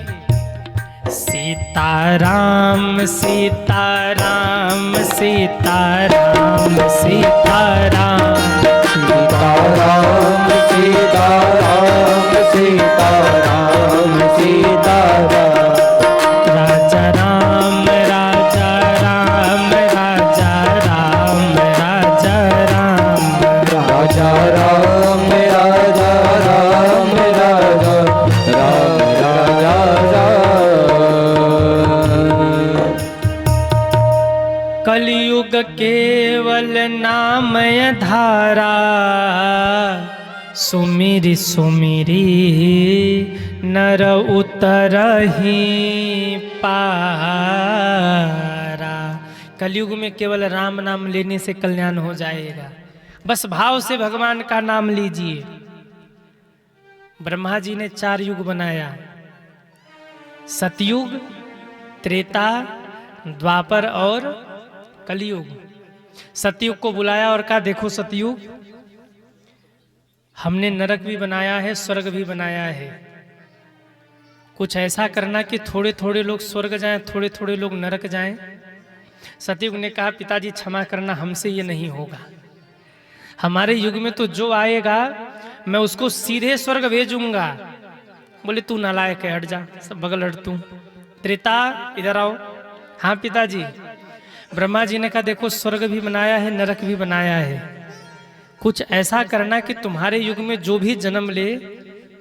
सीताराम सीताराम सीताराम सीताराम सीताराम सीताराम सीताराम सीताराम। राजा राम राजा राम राजा राम राजा राम राजा राम राजा राम राजा राम राजा राम। कलयुग केवल नामय धारा, सुमिरि सुमिरि नर उतरहि पारा। कलयुग में केवल राम नाम लेने से कल्याण हो जाएगा। बस भाव से भगवान का नाम लीजिए। ब्रह्मा जी ने 4 युग बनाया, सतयुग, त्रेता, द्वापर और कलयुग। सतयुग को बुलाया और कहा देखो सतयुग, हमने नरक भी बनाया है, स्वर्ग भी बनाया है, कुछ ऐसा करना कि थोड़े थोड़े लोग स्वर्ग जाएं, थोड़े थोड़े लोग नरक जाएं। सतयुग ने कहा पिताजी क्षमा करना, हमसे ये नहीं होगा। हमारे युग में तो जो आएगा मैं उसको सीधे स्वर्ग भेजूंगा। बोले तू नालायक है, हट जा, सब बगल हट तू। त्रेता इधर आओ। हाँ पिताजी। ब्रह्मा जी ने कहा देखो स्वर्ग भी बनाया है, नरक भी बनाया है, कुछ ऐसा करना कि तुम्हारे युग में जो भी जन्म ले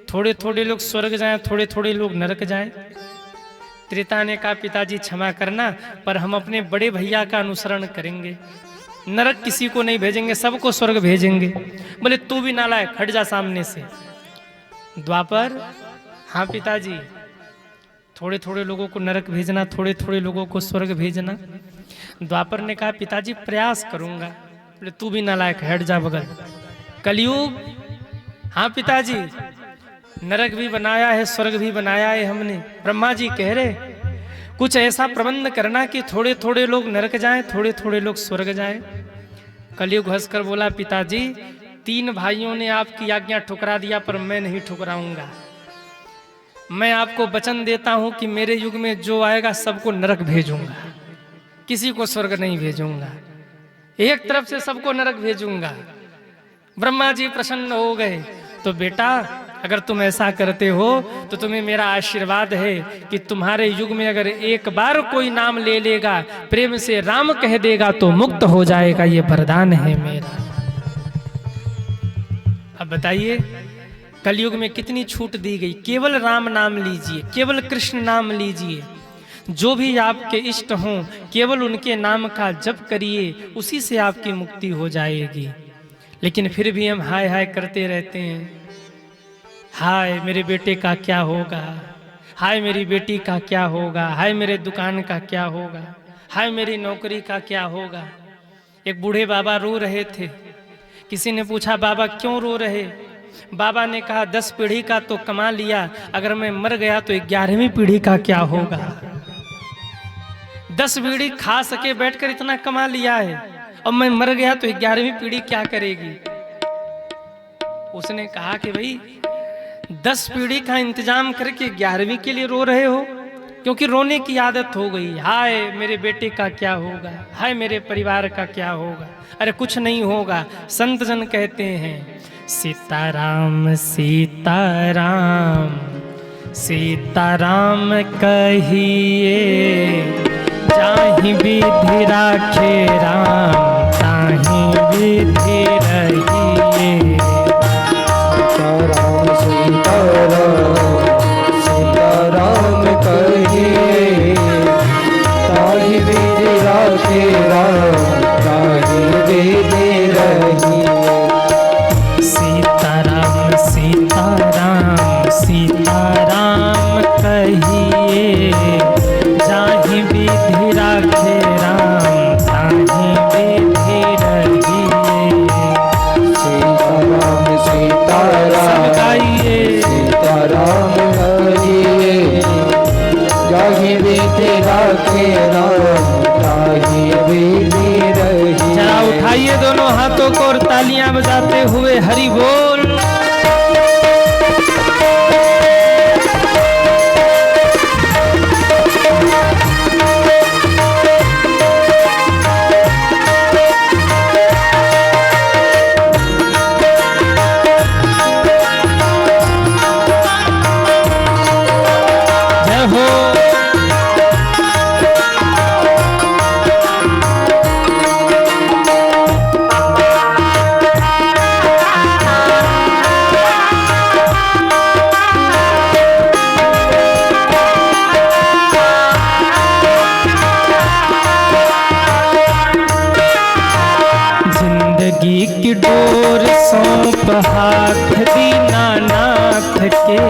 थोड़े थोड़े लोग स्वर्ग जाएं, थोड़े थोड़े लोग नरक जाएं। त्रेता ने कहा पिताजी क्षमा करना, पर हम अपने बड़े भैया का अनुसरण करेंगे, नरक किसी को नहीं भेजेंगे, सबको स्वर्ग भेजेंगे। बोले तू भी नालायक, हट जा सामने से। द्वापर, हाँ पिताजी, थोड़े थोड़े लोगों को नरक भेजना, थोड़े थोड़े लोगों को स्वर्ग भेजना। द्वापर ने कहा पिताजी प्रयास करूंगा, बोले तू भी नालायक, हट जा बगल। कलयुग, हाँ पिताजी, नरक भी बनाया है, स्वर्ग भी बनाया है हमने। ब्रह्मा जी कह रहे कुछ ऐसा प्रबंध करना कि थोड़े थोड़े लोग नरक जाएं, थोड़े थोड़े लोग स्वर्ग जाएं। कलयुग हंसकर बोला पिताजी 3 भाइयों ने आपकी आज्ञा ठुकरा दिया, पर मैं नहीं ठुकराऊंगा। मैं आपको वचन देता हूं कि मेरे युग में जो आएगा सबको नरक भेजूंगा, किसी को स्वर्ग नहीं भेजूंगा, एक तरफ से सबको नरक भेजूंगा। ब्रह्मा जी प्रसन्न हो गए। तो बेटा अगर तुम ऐसा करते हो तो तुम्हें मेरा आशीर्वाद है कि तुम्हारे युग में अगर एक बार कोई नाम ले लेगा, प्रेम से राम कह देगा तो मुक्त हो जाएगा, ये वरदान है मेरा। अब बताइए कलयुग में कितनी छूट दी गई। केवल राम नाम लीजिए, केवल कृष्ण नाम लीजिए, जो भी आपके इष्ट हों केवल उनके नाम का जप करिए, उसी से आपकी मुक्ति हो जाएगी। लेकिन फिर भी हम हाय हाय करते रहते हैं, हाय मेरे बेटे का क्या होगा, हाय मेरी बेटी का क्या होगा, हाय मेरे दुकान का क्या होगा, हाय मेरी नौकरी का क्या होगा। एक बूढ़े बाबा रो रहे थे। किसी ने पूछा बाबा क्यों रो रहे? बाबा ने कहा 10 पीढ़ी का तो कमा लिया, अगर मैं मर गया तो 11वीं पीढ़ी का क्या होगा। 10 पीढ़ी खा सके बैठकर इतना कमा लिया है, अब मैं मर गया तो 11वीं पीढ़ी क्या करेगी। उसने कहा कि भाई 10 पीढ़ी का इंतजाम करके 11वीं के लिए रो रहे हो, क्योंकि रोने की आदत हो गई। हाय मेरे बेटे का क्या होगा, हाय मेरे परिवार का क्या होगा। अरे कुछ नहीं होगा। संत जन कहते हैं सीताराम सीताराम सीताराम कहिए, जाहि विधि राखे राम ताहि विधि रहिए। सीताराम सीताराम सीताराम कहिए, ताहि विधि राखे राम ताहि विधि रहिए। सीताराम सीताराम सीताराम कहिए, जाहि विधि राखे राम ताहि विधि रहिए। सीताराम सीताराम सीताराम कहिए, जाहि विधि राखे राम ताहि विधि रहिए। जरा उठाइए दोनों हाथों को और तालियां बजाते हुए हरि बोल। जय हो। जिंदगी की डोर सौंप हाथ दीनानाथ के,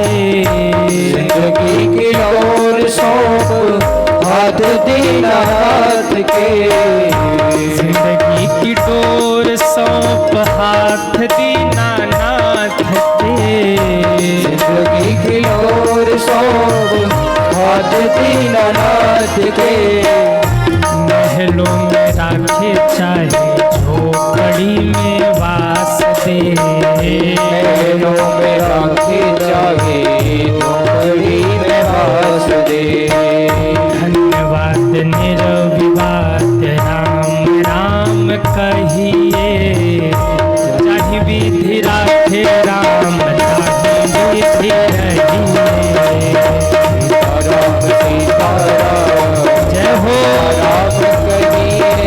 जिंदगी की डोर सौंप हाथ दीनानाथ के। जिंदगी की डोर सौंप हाथ दीनानाथ के। जिंदगी की डोर सौंप हाथ दीनानाथ के। महलों में राखे चाहे झोपड़ी में वास दे, महलों में राखे चाहे झोपड़ी में वास दे। धन्यवाद निर्विवाद राम राम कहिए, जाहि विधि राखे राम ताहि विधि रहिए। सीताराम सीताराम जय हो। राम कहिए,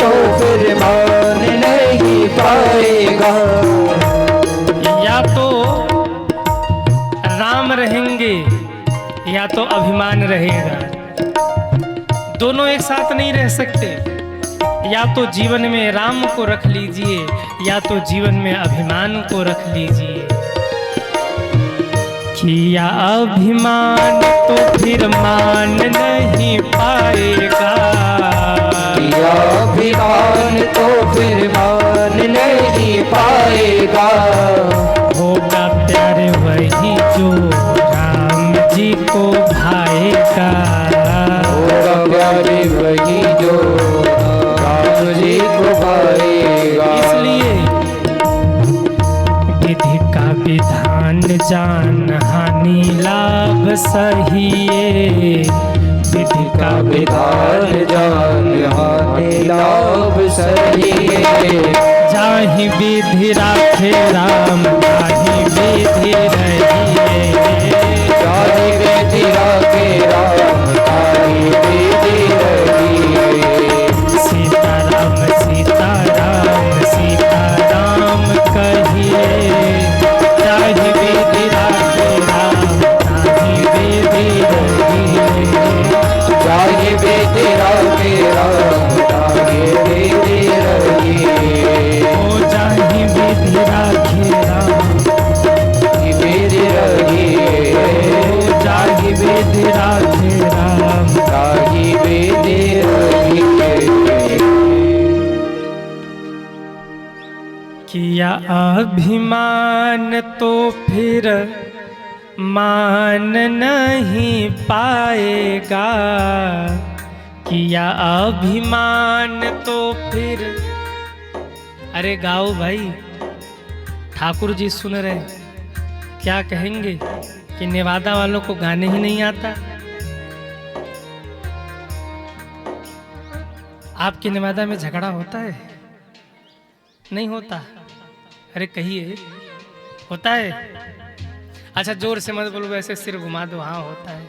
तो फिर मान नहीं पाएगा। या तो राम रहेंगे या तो अभिमान रहेगा, दोनों एक साथ नहीं रह सकते। या तो जीवन में राम को रख लीजिए या तो जीवन में अभिमान को रख लीजिए। किया अभिमान तो फिर मान नहीं पाएगा। किया अभिमान तो फिर मान नहीं पाएगा। होगा प्यारे वही जो राम जी को भाएगा। होगा प्यारे वही जो राम जी को भाएगा। इसलिए विधि का विधान जान हानि लाभ सहिए। विधि का विधान जान हानि लाभ सहिए। जाहि विधि राखे राम ताहि विधि रहिए। जाहि विधि राखे राम ताहि विधि रहिए। सीताराम सीताराम सीताराम कहिए। जाहि विधि राखे राम ताहि विधि रहिए। जाहि विधि राखे राम ताहि विधि रहिए। ओ जाहि विधि राखे राम ताहि विधि रहिए। ओ जाहि विधि राखे राम। ताहि विधि रहिए। किया अभिमान तो फिर मान नहीं पाएगा। किया अभिमान तो फिर, अरे गाओ भाई, ठाकुर जी सुन रहे, क्या कहेंगे कि नेवादा वालों को गाने ही नहीं आता। आपके नेवादा में झगड़ा होता है? नहीं होता? अरे कहिए, होता है? अच्छा जोर से मत बोलो, वैसे सिर घुमा दो, हाँ होता है।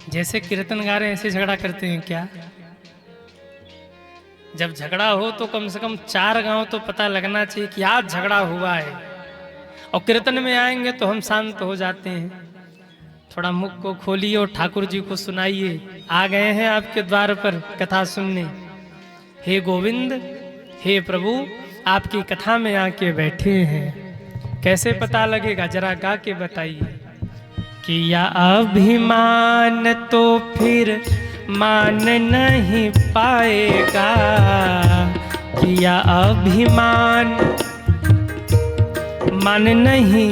जैसे कीर्तन गा रहे हैं ऐसे झगड़ा करते हैं क्या? जब झगड़ा हो तो कम से कम 4 गांव तो पता लगना चाहिए कि आज झगड़ा हुआ है। और कीर्तन में आएंगे तो हम शांत हो जाते हैं। थोड़ा मुख को खोलिए और ठाकुर जी को सुनाइए। आ गए हैं आपके द्वार पर कथा सुनने। हे गोविंद, हे प्रभु, आपकी कथा में आके बैठे हैं। कैसे पता लगेगा, जरा गा के बताइए। किया अभिमान तो फिर मान नहीं पाएगा। किया अभिमान मान नहीं,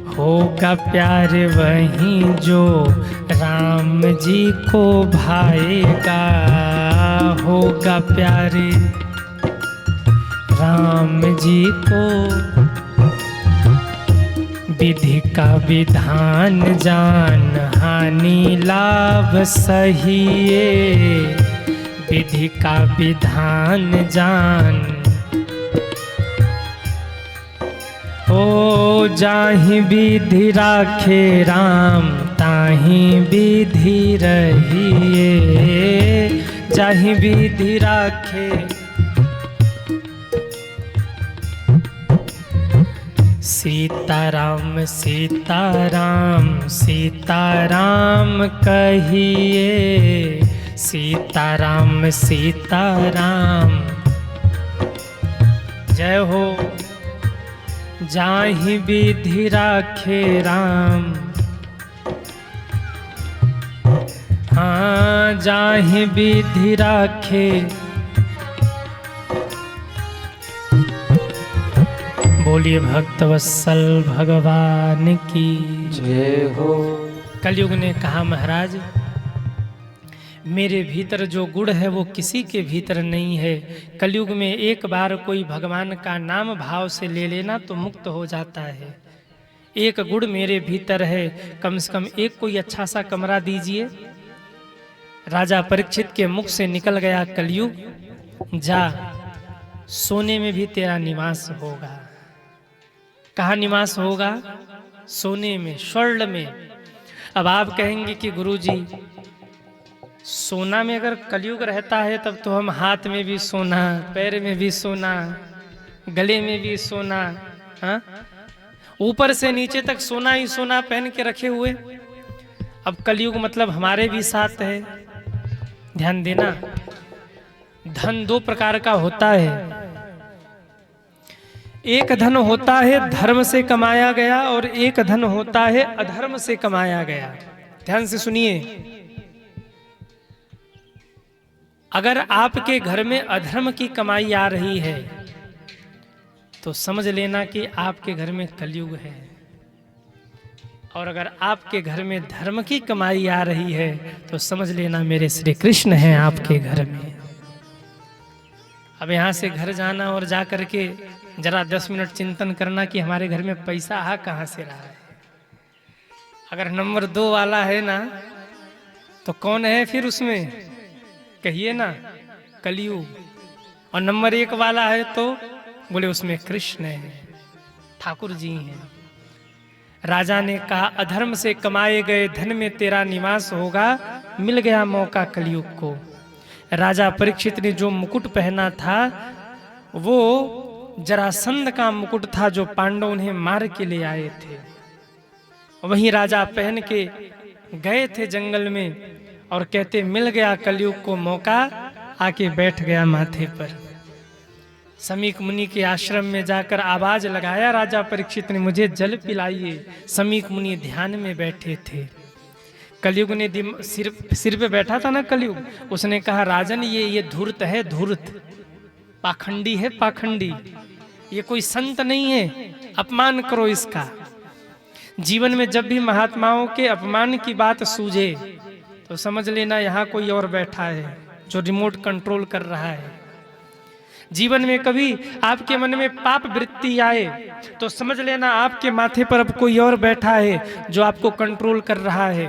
होगा प्यार वही जो राम जी को भाएगा। होगा प्यारे राम जी को। विधि का विधान जान हानि लाभ सहिए। विधि का विधान जान। ओ जाहि विधि राखे राम ताहि विधि रहिए। जाहि विधि राखे सीताराम सीताराम सीताराम कहिए। सीताराम सीताराम जय हो। जाहि विधि राखे राम, हाँ जाहि विधि राखे। बोलिए भक्तवत्सल भगवान की जय हो। कलयुग ने कहा महाराज, मेरे भीतर जो गुण है वो किसी के भीतर नहीं है। कलयुग में एक बार कोई भगवान का नाम भाव से ले लेना तो मुक्त हो जाता है। एक गुण मेरे भीतर है, कम से कम एक कोई अच्छा सा कमरा दीजिए। राजा परीक्षित के मुख से निकल गया कलयुग, जा सोने में भी तेरा निवास होगा। कहाँ निवास होगा? सोने में, स्वर्ण में। अब आप कहेंगे कि गुरुजी सोना में अगर कलयुग रहता है तब तो हम हाथ में भी सोना, पैर में भी सोना, गले में भी सोना, हाँ, ऊपर से नीचे तक सोना ही सोना पहन के रखे हुए। अब कलयुग मतलब हमारे भी साथ है। ध्यान देना, धन दो प्रकार का होता है। एक धन होता है धर्म से कमाया गया और एक धन होता है अधर्म से कमाया गया। ध्यान से सुनिए, अगर आपके घर में अधर्म की कमाई आ रही है तो समझ लेना कि आपके घर में कलयुग है, और अगर आपके घर में धर्म की कमाई आ रही है तो समझ लेना मेरे श्री कृष्ण हैं आपके घर में। अब यहाँ से घर जाना और जा करके जरा 10 मिनट चिंतन करना कि हमारे घर में पैसा आ कहाँ से रहा है। अगर नंबर 2 वाला है ना तो कौन है फिर उसमें, कहिए ना, कलयुग। और नंबर 1 वाला है तो बोले उसमें कृष्ण है, ठाकुर जी हैं। राजा ने कहा अधर्म से कमाए गए धन में तेरा निवास होगा। मिल गया मौका कलयुग को। राजा परीक्षित ने जो मुकुट पहना था वो जरासंध का मुकुट था जो पांडव उन्हें मार के ले आए थे। वहीं राजा पहन के गए थे जंगल में और कहते मिल गया कलयुग को मौका, आके बैठ गया माथे पर। समीक मुनि के आश्रम में जाकर आवाज लगाया राजा परीक्षित ने, मुझे जल पिलाइए। समीक मुनि ध्यान में बैठे थे। कलयुग ने सिर पे बैठा था ना कलयुग, उसने कहा राजन ये धूर्त है, धूर्त, पाखंडी है, पाखंडी, ये कोई संत नहीं है, अपमान करो इसका। जीवन में जब भी महात्माओं के अपमान की बात सूझे तो समझ लेना यहाँ कोई और बैठा है जो रिमोट कंट्रोल कर रहा है। जीवन में कभी आपके मन में पाप वृत्ति आए तो समझ लेना आपके माथे पर अब कोई और बैठा है जो आपको कंट्रोल कर रहा है।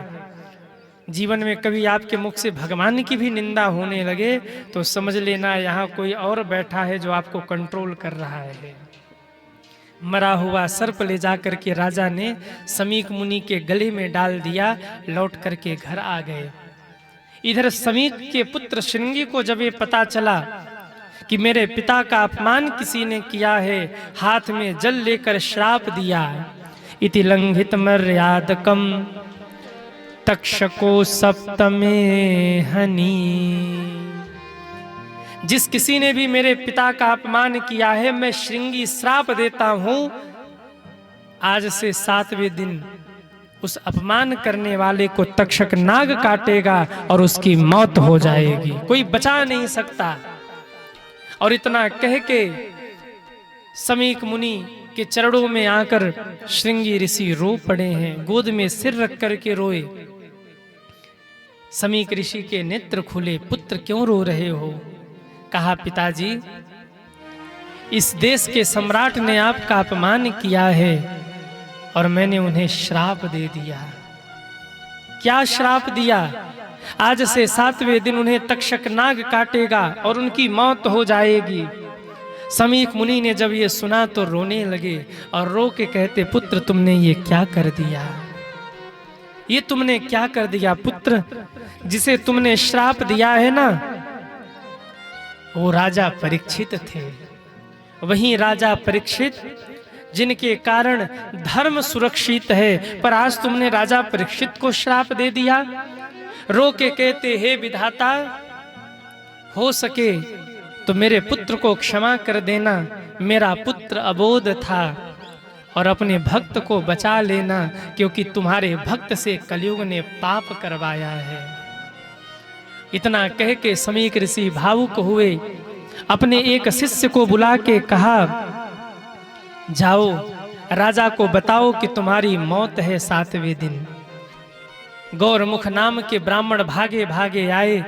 जीवन में कभी आपके मुख से भगवान की भी निंदा होने लगे तो समझ लेना यहाँ कोई और बैठा है जो आपको कंट्रोल कर रहा है। मरा हुआ सर्प ले जाकर के राजा ने समीक मुनि के गले में डाल दिया, लौट करके घर आ गए। इधर समीक के पुत्र श्रृंगी को जब ये पता चला कि मेरे पिता का अपमान किसी ने किया है, हाथ में जल लेकर श्राप दिया। इति लंघित मर्यादकम तक्षको सप्तमे हनी। जिस किसी ने भी मेरे पिता का अपमान किया है मैं श्रृंगी श्राप देता हूं, आज से 7वें दिन उस अपमान करने वाले को तक्षक नाग काटेगा और उसकी मौत हो जाएगी, कोई बचा नहीं सकता। और इतना कह के समीक मुनि के चरणों में आकर श्रृंगी ऋषि रो पड़े हैं, गोद में सिर रख करके रोए। समीक ऋषि के नेत्र खुले, पुत्र क्यों रो रहे हो? कहा पिताजी इस देश के सम्राट ने आपका अपमान किया है और मैंने उन्हें श्राप दे दिया। क्या श्राप दिया? आज से 7वें दिन उन्हें तक्षक नाग काटेगा और उनकी मौत हो जाएगी। समीक मुनि ने जब ये सुना तो रोने लगे और रो के कहते पुत्र तुमने ये क्या कर दिया, ये तुमने क्या कर दिया? पुत्र जिसे तुमने श्राप दिया है ना वो राजा परीक्षित थे। वहीं राजा परीक्षित जिनके कारण धर्म सुरक्षित है, पर आज तुमने राजा परीक्षित को श्राप दे दिया। रो के कहते हे विधाता, हो सके तो मेरे पुत्र को क्षमा कर देना, मेरा पुत्र अबोध था, और अपने भक्त को बचा लेना क्योंकि तुम्हारे भक्त से कलयुग ने पाप करवाया है। इतना कह के समीक ऋषि भावुक हुए, अपने एक शिष्य को बुला के कहा जाओ राजा को बताओ कि तुम्हारी मौत है 7वें दिन। गौरमुख नाम के ब्राह्मण भागे भागे आए।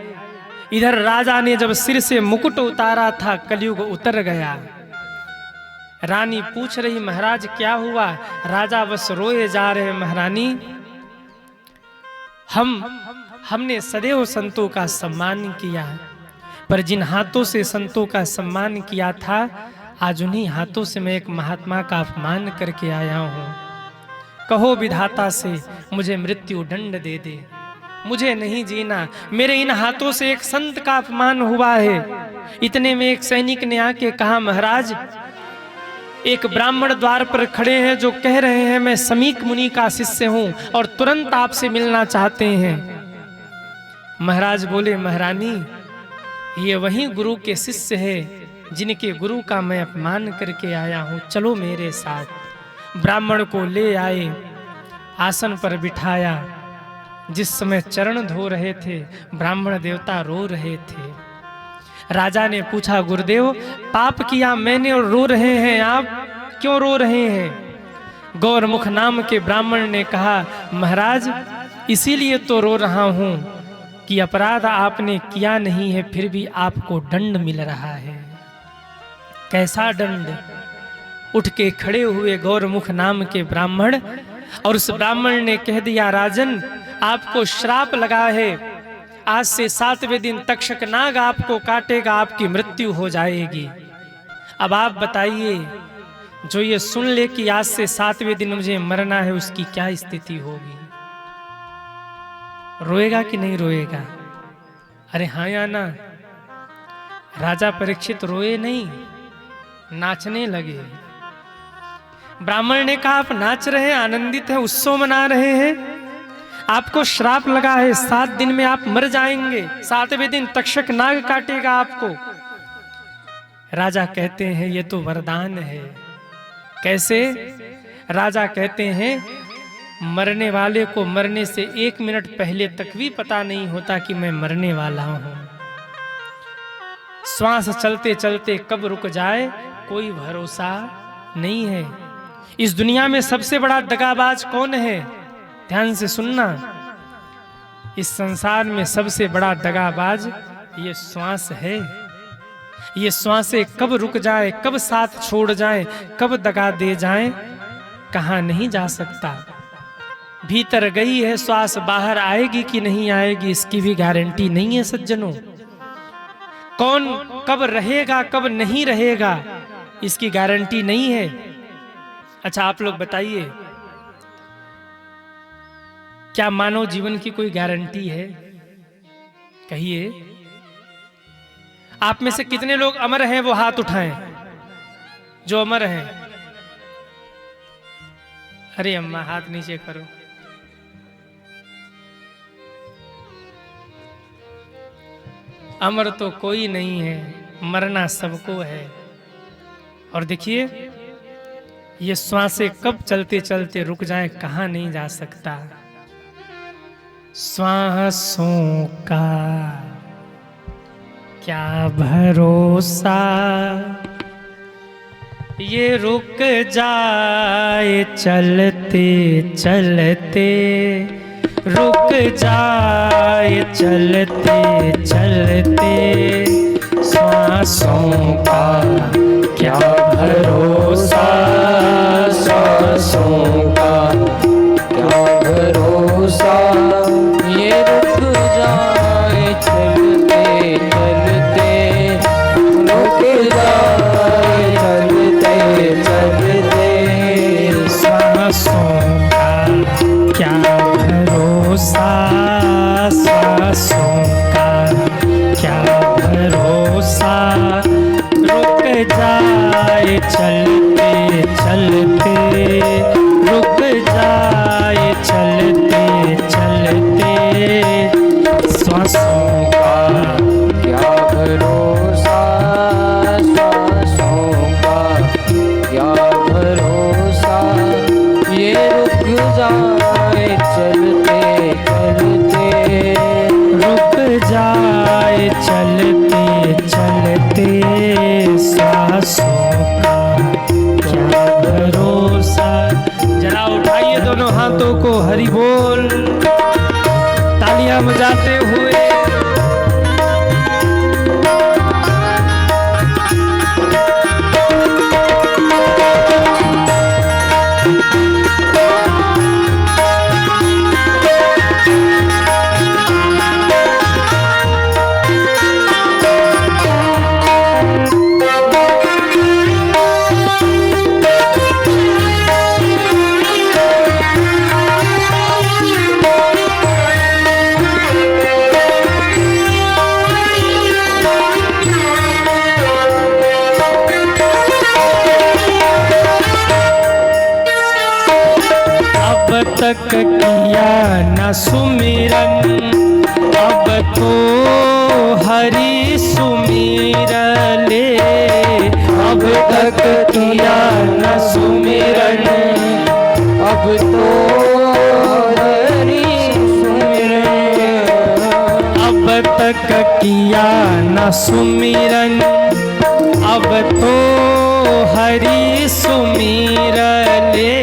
इधर राजा ने जब सिर से मुकुट उतारा था कलयुग उतर गया। रानी पूछ रही महाराज क्या हुआ? राजा बस रोए जा रहे, महारानी हमने सदैव संतों का सम्मान किया, पर जिन हाथों से संतों का सम्मान किया था आज उन्हीं हाथों से मैं एक महात्मा का अपमान करके आया हूं। कहो विधाता से मुझे मृत्यु दंड दे दे, मुझे नहीं जीना, मेरे इन हाथों से एक संत का अपमान हुआ है। इतने में एक सैनिक ने आके कहा, महाराज एक ब्राह्मण द्वार पर खड़े हैं जो कह रहे हैं मैं समीक मुनि का शिष्य हूं और तुरंत आपसे मिलना चाहते हैं। महाराज बोले, महारानी ये वही गुरु के शिष्य है जिनके गुरु का मैं अपमान करके आया हूं, चलो मेरे साथ। ब्राह्मण को ले आए, आसन पर बिठाया। जिस समय चरण धो रहे थे, ब्राह्मण देवता रो रहे थे। राजा ने पूछा, गुरुदेव पाप किया मैंने और रो रहे हैं आप, क्यों रो रहे हैं? गौरमुख नाम के ब्राह्मण ने कहा, महाराज इसीलिए तो रो रहा हूं कि अपराध आपने किया नहीं है, फिर भी आपको दंड मिल रहा है। कैसा दंड? उठ के खड़े हुए गौरमुख नाम के ब्राह्मण, और उस ब्राह्मण ने कह दिया, राजन आपको श्राप लगा है, आज से 7वें दिन तक्षक नाग आपको काटेगा, आपकी मृत्यु हो जाएगी। अब आप बताइए, जो ये सुन ले कि आज से 7वें दिन मुझे मरना है, उसकी क्या स्थिति होगी? रोएगा कि नहीं रोएगा? अरे हाँ या ना? राजा परीक्षित रोए नहीं, नाचने लगे। ब्राह्मण ने कहा, आप नाच रहे हैं, आनंदित हैं, उत्सव मना रहे हैं, आपको श्राप लगा है, 7 दिन में आप मर जाएंगे, 7वें दिन तक्षक नाग काटेगा आपको। राजा कहते हैं, ये तो वरदान है। कैसे? राजा कहते हैं, मरने वाले को मरने से 1 मिनट पहले तक भी पता नहीं होता कि मैं मरने वाला हूं। श्वास चलते चलते कब रुक जाए कोई भरोसा नहीं है। इस दुनिया में सबसे बड़ा दगाबाज कौन है? ध्यान से सुनना, इस संसार में सबसे बड़ा दगाबाज ये श्वास है। ये श्वासें कब रुक जाए, कब साथ छोड़ जाए, कब दगा दे जाए, कहां नहीं जा सकता। भीतर गई है श्वास, बाहर आएगी कि नहीं आएगी इसकी भी गारंटी नहीं है सज्जनों। कौन कब रहेगा कब नहीं रहेगा इसकी गारंटी नहीं है। अच्छा आप लोग बताइए, क्या मानव जीवन की कोई गारंटी है? कहिए, आप में से कितने लोग अमर हैं वो हाथ उठाएं, जो अमर हैं। अरे अम्मा हाथ नीचे करो। अमर तो कोई नहीं है, मरना सबको है। और देखिए, ये श्वासें कब चलते चलते रुक जाए कहां नहीं जा सकता। श्वासों का क्या भरोसा, ये रुक जाए चलते चलते, रुक जाए चलते चलते। श्वासों का क्या भरोसा, श्वासों का क्या भरोसा, ये रुक जाए चलते चलते, रुक जाए चलते चलते। श्वासों का क्या भरोसा, श्वासों का क्या भरोसा, रुक जाए चलते चलते, रुक जाए चलते चलते। श्वासों का क्या भरोसा, श्वासों का क्या भरोसा, ये रुक जाए चलते चलते, रुक जाए चलते चलते। श्वासों का क्या भरोसा। जरा उठाइए दोनों हाथों को, हरि बोल, तालियां बजाते हुए। अब तक किया न सुमिरन, अब तो हरि सुमिर ले। अब तक किया न सुमिरन, अब तो हरि सुमिरन। अब तक किया न सुमिरन, अब तो हरि सुमिर ले।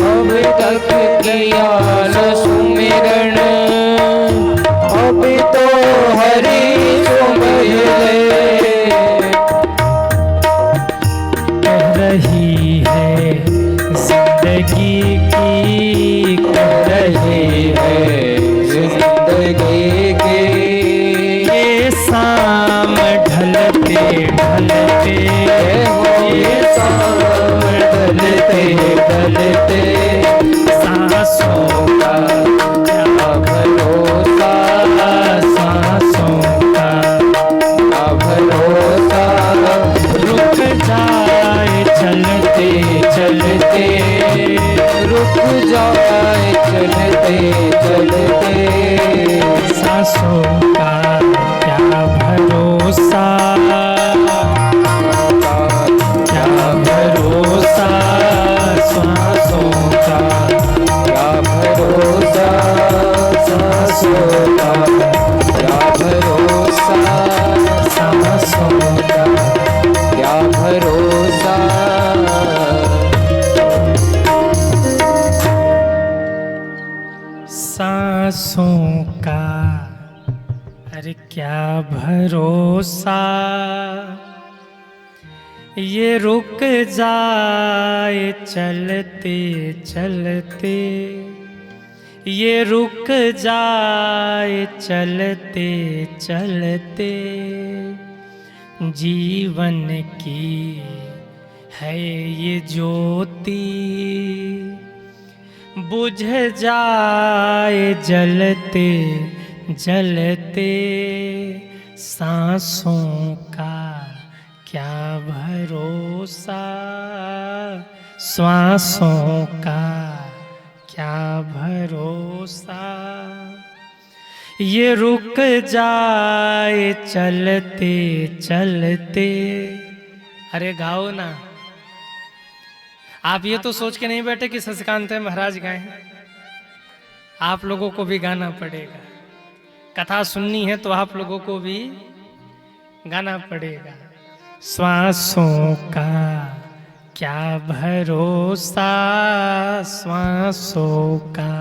अब तक किया न सुमिरन, अब तो हरि सुमिर ले। कह रही है जिंदगी की, कह रही है जिंदगी के। ये शाम ढलते ढलते, ये शाम ढलते ढलते, सांसों का क्या भरोसा, सांसों का क्या भरोसा। रुक जाए चलते चलते, रुक जाए चलते चलते, सांसों का क्या भरोसा, क्या भरोसा, सांसों का क्या भरोसा, सांसों का क्या भरोसा, सांसों का क्या भरोसा। सांसों का अरे क्या भरोसा, ये रुक जाए चलते चलते, ये रुक जाए चलते चलते। जीवन की है ये ज्योति, बुझ जाए जलते जलते। सांसों का क्या भरोसा, श्वासों का क्या भरोसा, ये रुक जाए चलते चलते। अरे गाओ ना, आप ये तो सोच के नहीं बैठे कि शशिकांत महाराज गाएं, आप लोगों को भी गाना पड़ेगा। कथा सुननी है तो आप लोगों को भी गाना पड़ेगा। श्वासों का क्या भरोसा, श्वासों का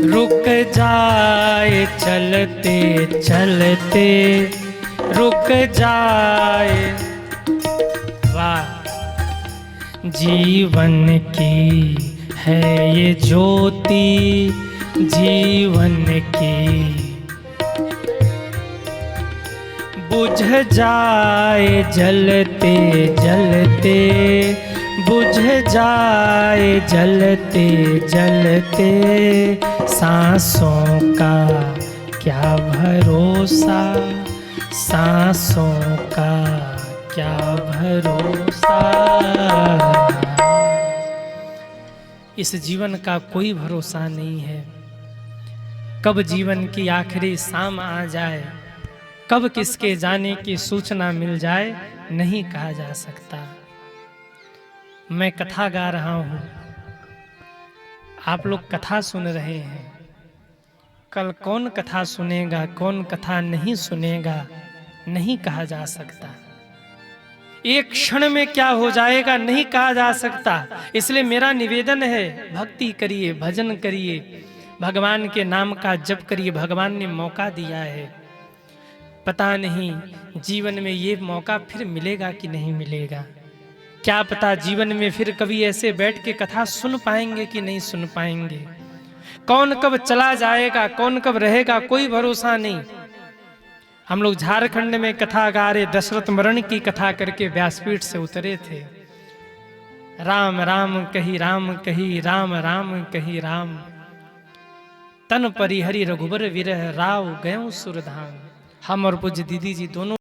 रुक जाए चलते चलते, रुक जाए। वाह, जीवन की है ये ज्योति, जीवन की बुझ जाए जलते जलते, बुझ जाए जलते जलते। सांसों का क्या भरोसा, सांसों का क्या भरोसा। इस जीवन का कोई भरोसा नहीं है, कब जीवन की आखिरी शाम आ जाए, कब किसके जाने की सूचना मिल जाए, नहीं कहा जा सकता। मैं कथा गा रहा हूं, आप लोग कथा सुन रहे हैं। कल कौन कथा सुनेगा, कौन कथा नहीं सुनेगा, नहीं कहा जा सकता। एक क्षण में क्या हो जाएगा नहीं कहा जा सकता। इसलिए मेरा निवेदन है, भक्ति करिए, भजन करिए, भगवान के नाम का जप करिए। भगवान ने मौका दिया है, पता नहीं जीवन में ये मौका फिर मिलेगा कि नहीं मिलेगा। क्या पता जीवन में फिर कभी ऐसे बैठ के कथा सुन पाएंगे कि नहीं सुन पाएंगे। कौन कब चला जाएगा, कौन कब रहेगा, कोई भरोसा नहीं। हम लोग झारखंड में कथा गा रहे, दशरथ मरण की कथा करके व्यासपीठ से उतरे थे। राम राम कही राम कही, राम राम कही राम, तन परिहरि रघुबर विरह, राव गयों सुरधाम। हम और पूज्य दीदी जी दोनों